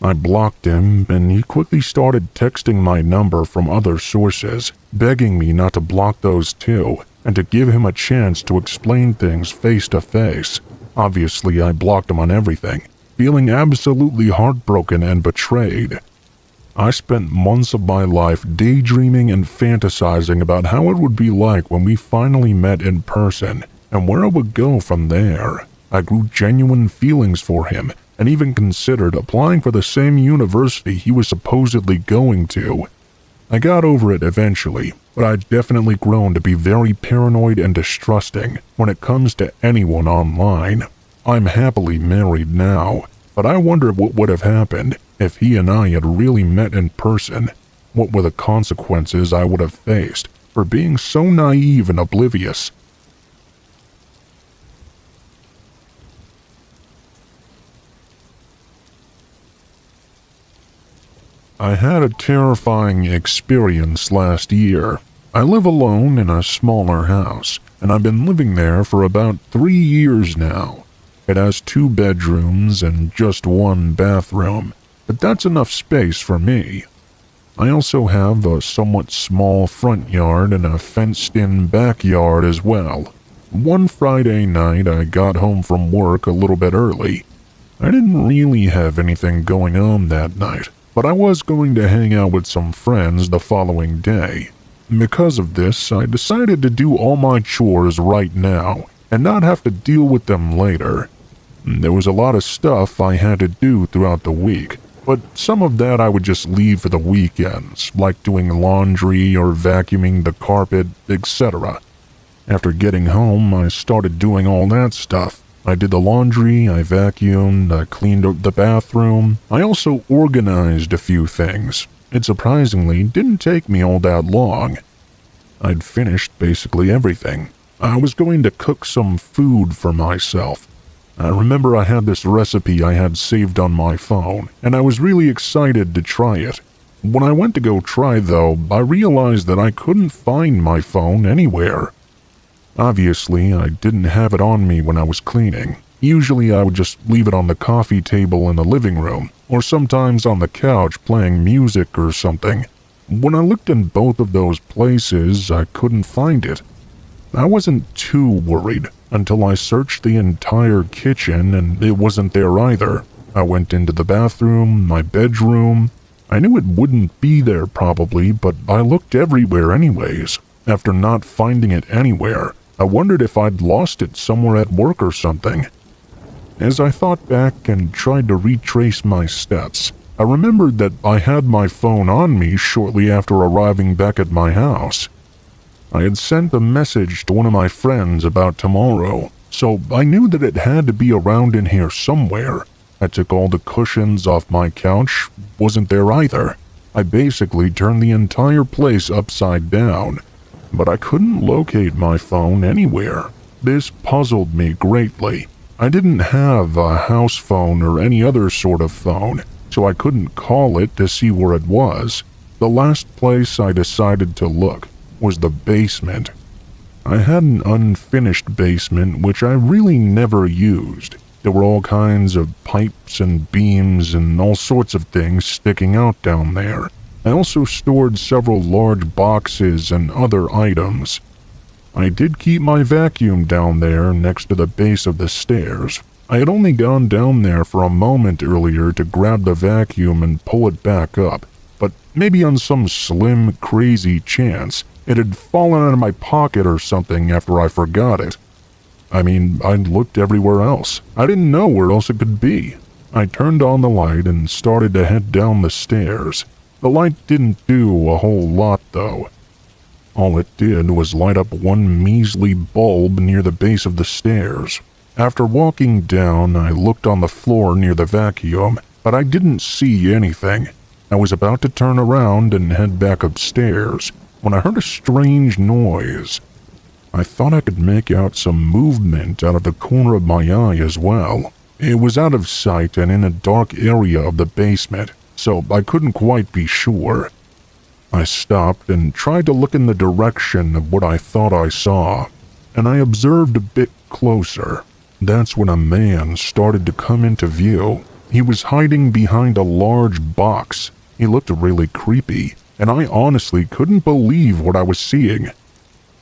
I blocked him, and he quickly started texting my number from other sources, begging me not to block those too, and to give him a chance to explain things face to face. Obviously, I blocked him on everything, feeling absolutely heartbroken and betrayed. I spent months of my life daydreaming and fantasizing about how it would be like when we finally met in person, and where it would go from there. I grew genuine feelings for him, and even considered applying for the same university he was supposedly going to. I got over it eventually, but I'd definitely grown to be very paranoid and distrusting when it comes to anyone online. I'm happily married now, but I wonder what would have happened if he and I had really met in person. What were the consequences I would have faced for being so naive and oblivious? I had a terrifying experience last year. I live alone in a smaller house, and I've been living there for about 3 years now. It has 2 bedrooms and just 1 bathroom, but that's enough space for me. I also have a somewhat small front yard and a fenced-in backyard as well. One Friday night, I got home from work a little bit early. I didn't really have anything going on that night, but I was going to hang out with some friends the following day. Because of this, I decided to do all my chores right now and not have to deal with them later. There was a lot of stuff I had to do throughout the week, but some of that I would just leave for the weekends, like doing laundry or vacuuming the carpet, etc. After getting home, I started doing all that stuff. I did the laundry, I vacuumed, I cleaned up the bathroom. I also organized a few things. It surprisingly didn't take me all that long. I'd finished basically everything. I was going to cook some food for myself. I remember I had this recipe I had saved on my phone, and I was really excited to try it. When I went to go try, though, I realized that I couldn't find my phone anywhere. Obviously, I didn't have it on me when I was cleaning. Usually I would just leave it on the coffee table in the living room, or sometimes on the couch playing music or something. When I looked in both of those places, I couldn't find it. I wasn't too worried until I searched the entire kitchen and it wasn't there either. I went into the bathroom, my bedroom. I knew it wouldn't be there probably, but I looked everywhere anyways. After not finding it anywhere, I wondered if I'd lost it somewhere at work or something. As I thought back and tried to retrace my steps, I remembered that I had my phone on me shortly after arriving back at my house. I had sent a message to one of my friends about tomorrow, so I knew that it had to be around in here somewhere. I took all the cushions off my couch, wasn't there either. I basically turned the entire place upside down, but I couldn't locate my phone anywhere. This puzzled me greatly. I didn't have a house phone or any other sort of phone, so I couldn't call it to see where it was. The last place I decided to look was the basement. I had an unfinished basement which I really never used. There were all kinds of pipes and beams and all sorts of things sticking out down there. I also stored several large boxes and other items. I did keep my vacuum down there next to the base of the stairs. I had only gone down there for a moment earlier to grab the vacuum and pull it back up, but maybe on some slim, crazy chance, it had fallen out of my pocket or something after I forgot it. I mean, I'd looked everywhere else. I didn't know where else it could be. I turned on the light and started to head down the stairs. The light didn't do a whole lot, though. All it did was light up one measly bulb near the base of the stairs. After walking down, I looked on the floor near the vacuum, but I didn't see anything. I was about to turn around and head back upstairs when I heard a strange noise. I thought I could make out some movement out of the corner of my eye as well. It was out of sight and in a dark area of the basement, so I couldn't quite be sure. I stopped and tried to look in the direction of what I thought I saw, and I observed a bit closer. That's when a man started to come into view. He was hiding behind a large box. He looked really creepy, and I honestly couldn't believe what I was seeing.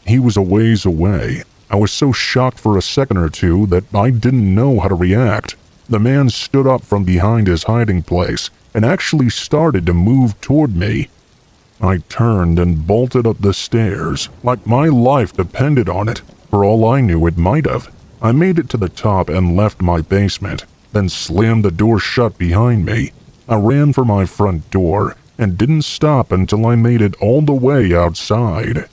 He was a ways away. I was so shocked for a second or two that I didn't know how to react. The man stood up from behind his hiding place and actually started to move toward me. I turned and bolted up the stairs, like my life depended on it. For all I knew, it might have. I made it to the top and left my basement, then slammed the door shut behind me. I ran for my front door and didn't stop until I made it all the way outside.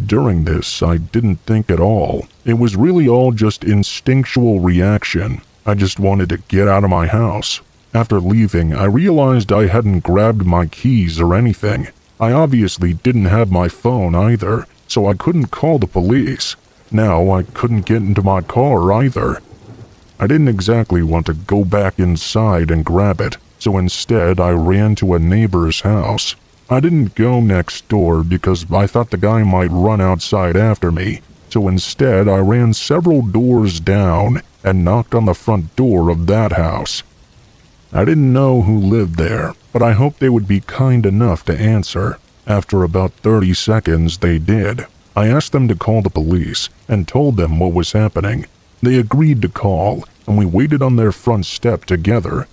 During this, I didn't think at all. It was really all just instinctual reaction. I just wanted to get out of my house. After leaving, I realized I hadn't grabbed my keys or anything. I obviously didn't have my phone either, so I couldn't call the police. Now I couldn't get into my car either. I didn't exactly want to go back inside and grab it, so instead I ran to a neighbor's house. I didn't go next door because I thought the guy might run outside after me, so instead I ran several doors down and knocked on the front door of that house. I didn't know who lived there. but I hoped they would be kind enough to answer. After about 30 seconds, they did. I asked them to call the police and told them what was happening. They agreed to call, and we waited on their front step together.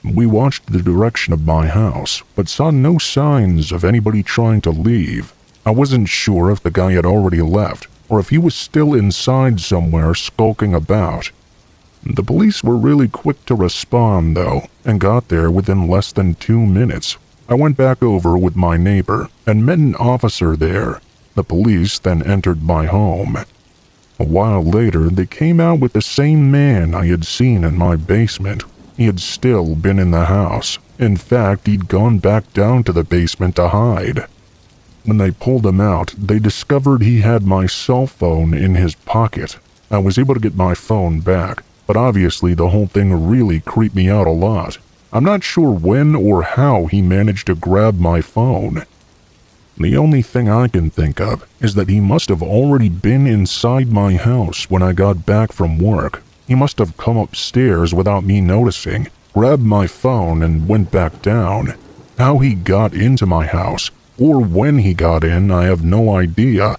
We watched the direction of my house, but saw no signs of anybody trying to leave. I wasn't sure if the guy had already left, or if he was still inside somewhere skulking about. The police were really quick to respond, though, and got there within less than 2 minutes. I went back over with my neighbor and met an officer there. The police then entered my home. A while later, they came out with the same man I had seen in my basement. He had still been in the house. In fact, he'd gone back down to the basement to hide. When they pulled him out, they discovered he had my cell phone in his pocket. I was able to get my phone back, but obviously the whole thing really creeped me out a lot. I'm not sure when or how he managed to grab my phone. The only thing I can think of is that he must have already been inside my house when I got back from work. He must have come upstairs without me noticing, grabbed my phone, and went back down. How he got into my house, or when he got in, I have no idea.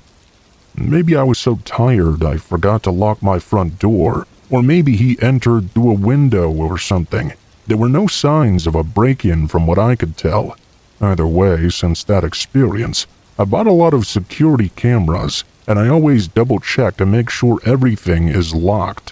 Maybe I was so tired I forgot to lock my front door, or maybe he entered through a window or something. There were no signs of a break-in from what I could tell. Either way, since that experience, I bought a lot of security cameras, and I always double-check to make sure everything is locked.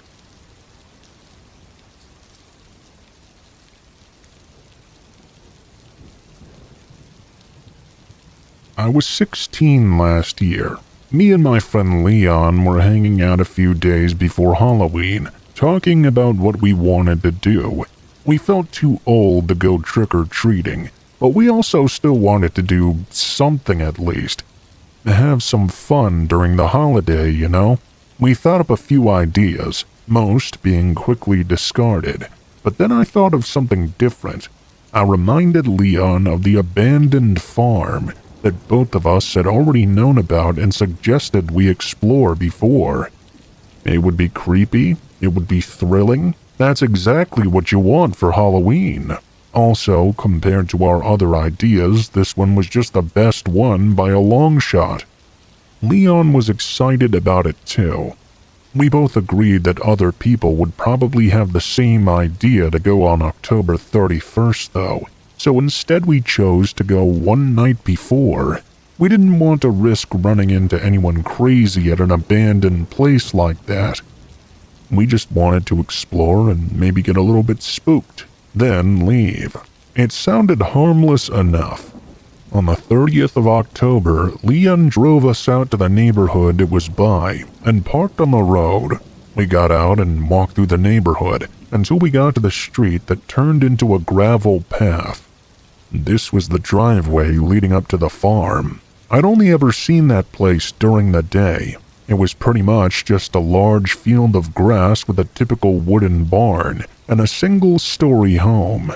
I was 16 last year. Me and my friend Leon were hanging out a few days before Halloween, talking about what we wanted to do. We felt too old to go trick-or-treating, but we also still wanted to do something at least. Have some fun during the holiday, you know? We thought up a few ideas, most being quickly discarded, but then I thought of something different. I reminded Leon of the abandoned farm that both of us had already known about and suggested we explore before. It would be creepy, it would be thrilling. That's exactly what you want for Halloween. Also, compared to our other ideas, this one was just the best one by a long shot. Leon was excited about it too. We both agreed that other people would probably have the same idea to go on October 31st though, so instead we chose to go one night before. We didn't want to risk running into anyone crazy at an abandoned place like that. We just wanted to explore and maybe get a little bit spooked, then leave. It sounded harmless enough. On the 30th of October, Leon drove us out to the neighborhood it was by and parked on the road. We got out and walked through the neighborhood until we got to the street that turned into a gravel path. This was the driveway leading up to the farm. I'd only ever seen that place during the day. It was pretty much just a large field of grass with a typical wooden barn and a single-story home.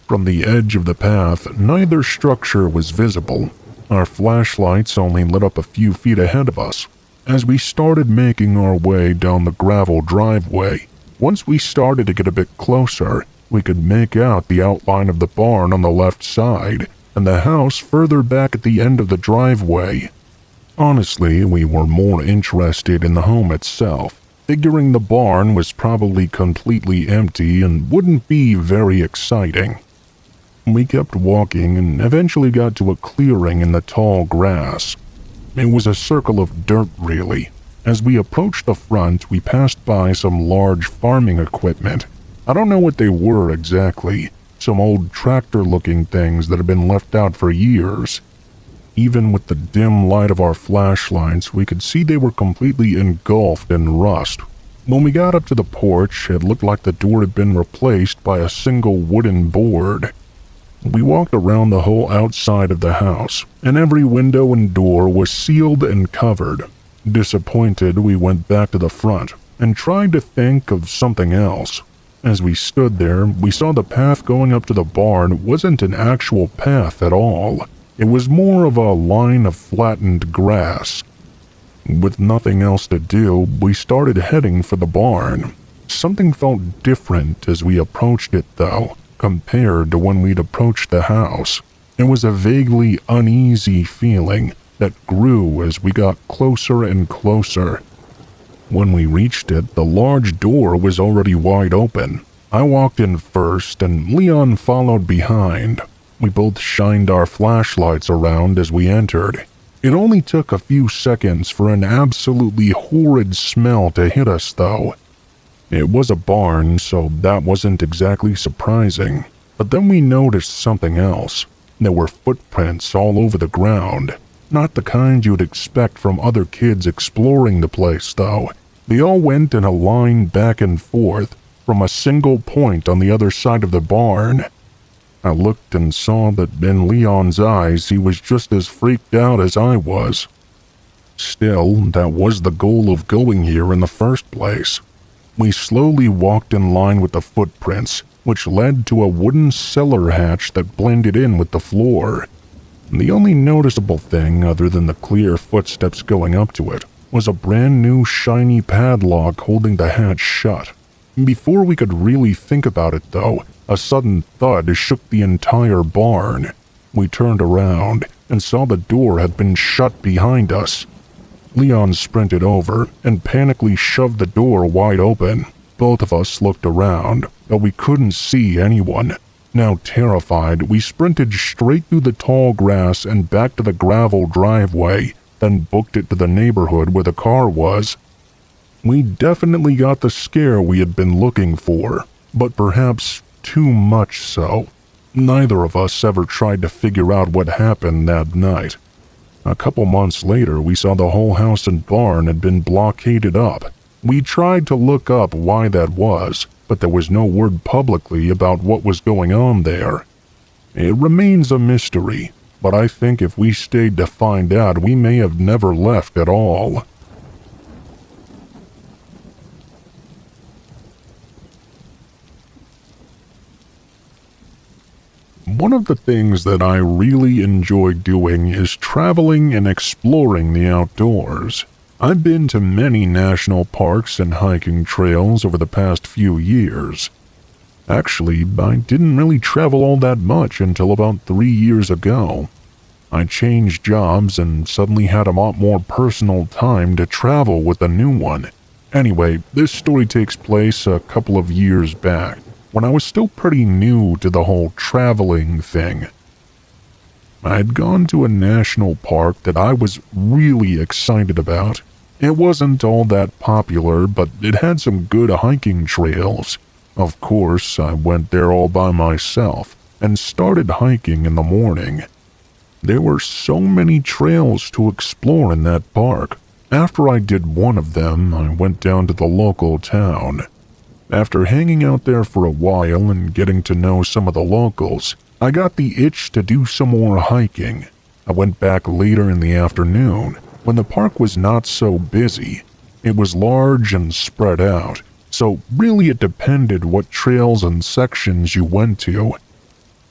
From the edge of the path, neither structure was visible. Our flashlights only lit up a few feet ahead of us. As we started making our way down the gravel driveway, once we started to get a bit closer, we could make out the outline of the barn on the left side and the house further back at the end of the driveway. Honestly, we were more interested in the home itself, figuring the barn was probably completely empty and wouldn't be very exciting. We kept walking and eventually got to a clearing in the tall grass. It was a circle of dirt, really. As we approached the front, we passed by some large farming equipment. I don't know what they were exactly, some old tractor-looking things that had been left out for years. Even with the dim light of our flashlights, we could see they were completely engulfed in rust. When we got up to the porch, it looked like the door had been replaced by a single wooden board. We walked around the whole outside of the house, and every window and door was sealed and covered. Disappointed, we went back to the front and tried to think of something else. As we stood there, we saw the path going up to the barn wasn't an actual path at all. It was more of a line of flattened grass. With nothing else to do, we started heading for the barn. Something felt different as we approached it, though. compared to when we'd approached the house. It was a vaguely uneasy feeling that grew as we got closer and closer. When we reached it, the large door was already wide open. I walked in first and Leon followed behind. We both shined our flashlights around as we entered. It only took a few seconds for an absolutely horrid smell to hit us, though. It was a barn, so that wasn't exactly surprising. But then we noticed something else. There were footprints all over the ground. Not the kind you'd expect from other kids exploring the place, though. They all went in a line back and forth from a single point on the other side of the barn. I looked and saw that in Leon's eyes he was just as freaked out as I was. Still, that was the goal of going here in the first place. We slowly walked in line with the footprints, which led to a wooden cellar hatch that blended in with the floor. The only noticeable thing, other than the clear footsteps going up to it, was a brand new shiny padlock holding the hatch shut. Before we could really think about it, though, a sudden thud shook the entire barn. We turned around and saw the door had been shut behind us. Leon sprinted over and panically shoved the door wide open. Both of us looked around, but we couldn't see anyone. Now terrified, we sprinted straight through the tall grass and back to the gravel driveway, then booked it to the neighborhood where the car was. We definitely got the scare we had been looking for, but perhaps too much so. Neither of us ever tried to figure out what happened that night. A couple months later, we saw the whole house and barn had been blockaded up. We tried to look up why that was, but there was no word publicly about what was going on there. It remains a mystery, but I think if we stayed to find out, we may have never left at all. One of the things that I really enjoy doing is traveling and exploring the outdoors. I've been to many national parks and hiking trails over the past few years. Actually, I didn't really travel all that much until about 3 years ago. I changed jobs and suddenly had a lot more personal time to travel with a new one. Anyway, this story takes place a couple of years back, when I was still pretty new to the whole traveling thing. I had gone to a national park that I was really excited about. It wasn't all that popular, but it had some good hiking trails. Of course, I went there all by myself and started hiking in the morning. There were so many trails to explore in that park. After I did one of them, I went down to the local town. After hanging out there for a while and getting to know some of the locals, I got the itch to do some more hiking. I went back later in the afternoon, when the park was not so busy. It was large and spread out, so really it depended what trails and sections you went to.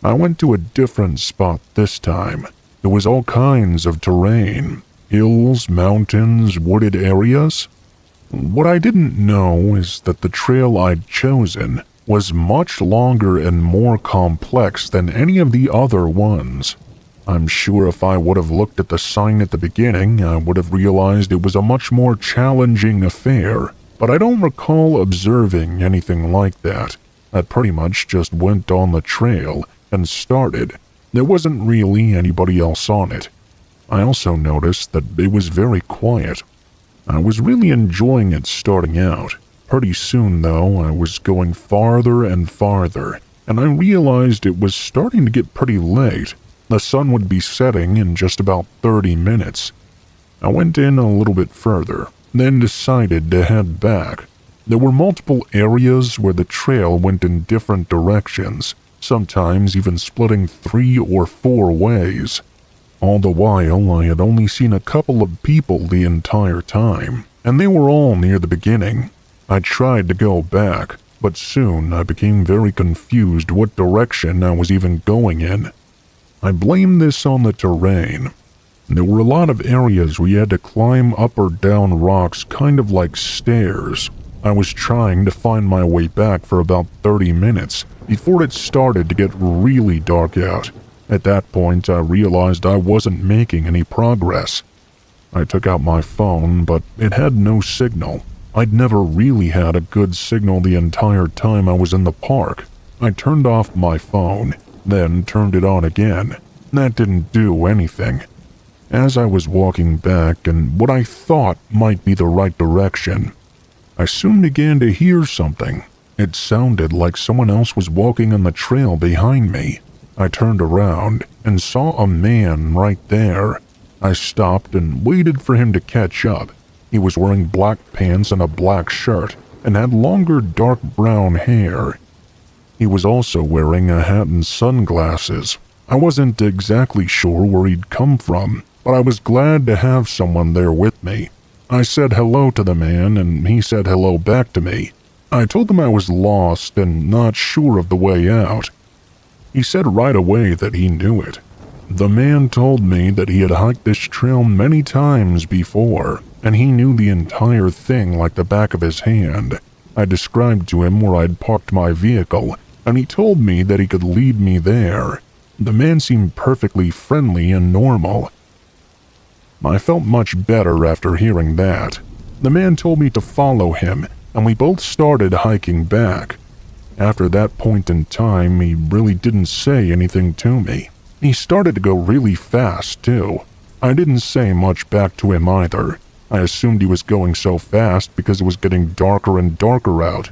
I went to a different spot this time. There was all kinds of terrain, hills, mountains, wooded areas. What I didn't know is that the trail I'd chosen was much longer and more complex than any of the other ones. I'm sure if I would have looked at the sign at the beginning, I would have realized it was a much more challenging affair, but I don't recall observing anything like that. I pretty much just went on the trail and started. There wasn't really anybody else on it. I also noticed that it was very quiet. I was really enjoying it starting out. Pretty soon, though, I was going farther and farther, and I realized it was starting to get pretty late. The sun would be setting in just about 30 minutes. I went in a little bit further, then decided to head back. There were multiple areas where the trail went in different directions, sometimes even splitting 3 or 4 ways. All the while, I had only seen a couple of people the entire time, and they were all near the beginning. I tried to go back, but soon I became very confused what direction I was even going in. I blamed this on the terrain. There were a lot of areas where you had to climb up or down rocks kind of like stairs. I was trying to find my way back for about 30 minutes, before it started to get really dark out. At that point, I realized I wasn't making any progress. I took out my phone, but it had no signal. I'd never really had a good signal the entire time I was in the park. I turned off my phone, then turned it on again. That didn't do anything. As I was walking back in what I thought might be the right direction, I soon began to hear something. It sounded like someone else was walking on the trail behind me. I turned around and saw a man right there. I stopped and waited for him to catch up. He was wearing black pants and a black shirt and had longer dark brown hair. He was also wearing a hat and sunglasses. I wasn't exactly sure where he'd come from, but I was glad to have someone there with me. I said hello to the man and he said hello back to me. I told him I was lost and not sure of the way out. He said right away that he knew it. The man told me that he had hiked this trail many times before, and he knew the entire thing like the back of his hand. I described to him where I'd parked my vehicle, and he told me that he could lead me there. The man seemed perfectly friendly and normal. I felt much better after hearing that. The man told me to follow him, and we both started hiking back. After that point in time, he really didn't say anything to me. He started to go really fast, too. I didn't say much back to him either. I assumed he was going so fast because it was getting darker and darker out.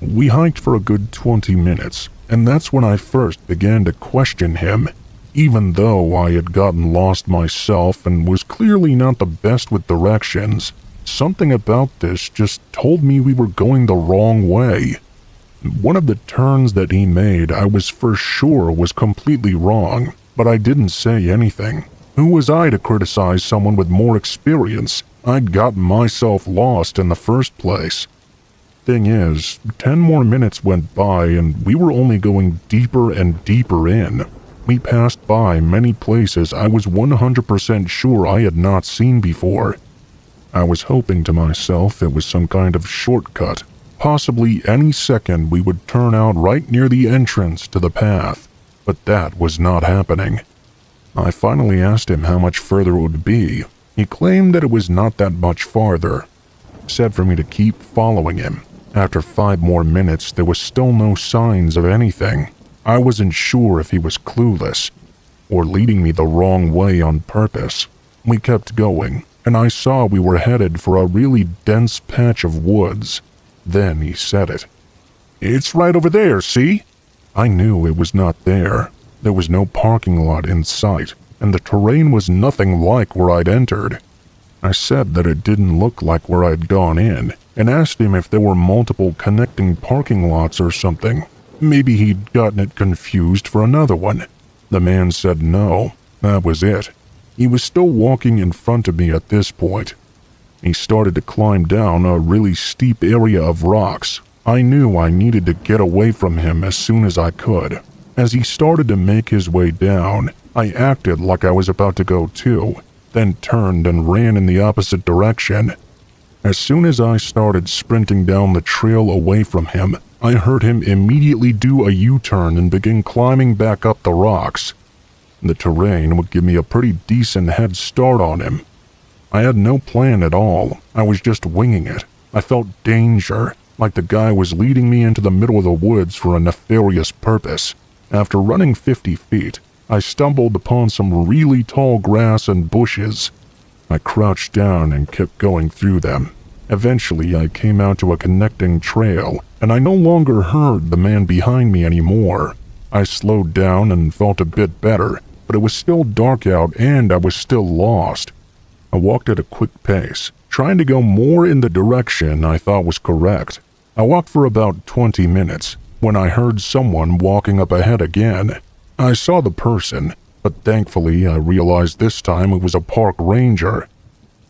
We hiked for a good 20 minutes, and that's when I first began to question him. Even though I had gotten lost myself and was clearly not the best with directions, something about this just told me we were going the wrong way. One of the turns that he made I was for sure was completely wrong, but I didn't say anything. Who was I to criticize someone with more experience? I'd gotten myself lost in the first place. Thing is, 10 more minutes went by and we were only going deeper and deeper in. We passed by many places I was 100% sure I had not seen before. I was hoping to myself it was some kind of shortcut. Possibly any second we would turn out right near the entrance to the path, but that was not happening. I finally asked him how much further it would be. He claimed that it was not that much farther. Said for me to keep following him. After 5 more minutes, there was still no signs of anything. I wasn't sure if he was clueless or leading me the wrong way on purpose. We kept going, and I saw we were headed for a really dense patch of woods. Then he said it. "It's right over there, see?" I knew it was not there. There was no parking lot in sight, and the terrain was nothing like where I'd entered. I said that it didn't look like where I'd gone in, and asked him if there were multiple connecting parking lots or something. Maybe he'd gotten it confused for another one. The man said no, that was it. He was still walking in front of me at this point. He started to climb down a really steep area of rocks. I knew I needed to get away from him as soon as I could. As he started to make his way down, I acted like I was about to go too, then turned and ran in the opposite direction. As soon as I started sprinting down the trail away from him, I heard him immediately do a U-turn and begin climbing back up the rocks. The terrain would give me a pretty decent head start on him. I had no plan at all. I was just winging it. I felt danger, like the guy was leading me into the middle of the woods for a nefarious purpose. After running 50 feet, I stumbled upon some really tall grass and bushes. I crouched down and kept going through them. Eventually, I came out to a connecting trail, and I no longer heard the man behind me anymore. I slowed down and felt a bit better, but it was still dark out and I was still lost. I walked at a quick pace, trying to go more in the direction I thought was correct. I walked for about 20 minutes when I heard someone walking up ahead again. I saw the person, but thankfully I realized this time it was a park ranger.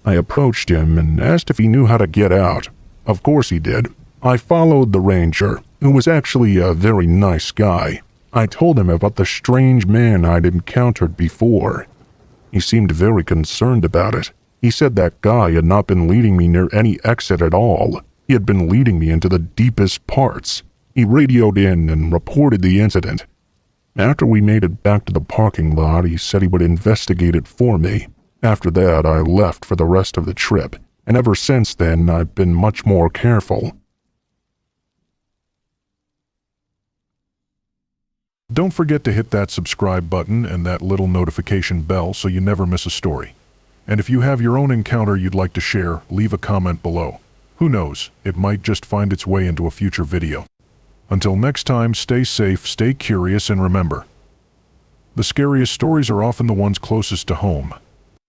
I approached him and asked if he knew how to get out. Of course he did. I followed the ranger, who was actually a very nice guy. I told him about the strange man I'd encountered before. He seemed very concerned about it. He said that guy had not been leading me near any exit at all. He had been leading me into the deepest parts. He radioed in and reported the incident. After we made it back to the parking lot, he said he would investigate it for me. After that, I left for the rest of the trip, and ever since then, I've been much more careful. Don't forget to hit that subscribe button and that little notification bell so you never miss a story. And if you have your own encounter you'd like to share, leave a comment below. Who knows, it might just find its way into a future video. Until next time, stay safe, stay curious, and remember, the scariest stories are often the ones closest to home.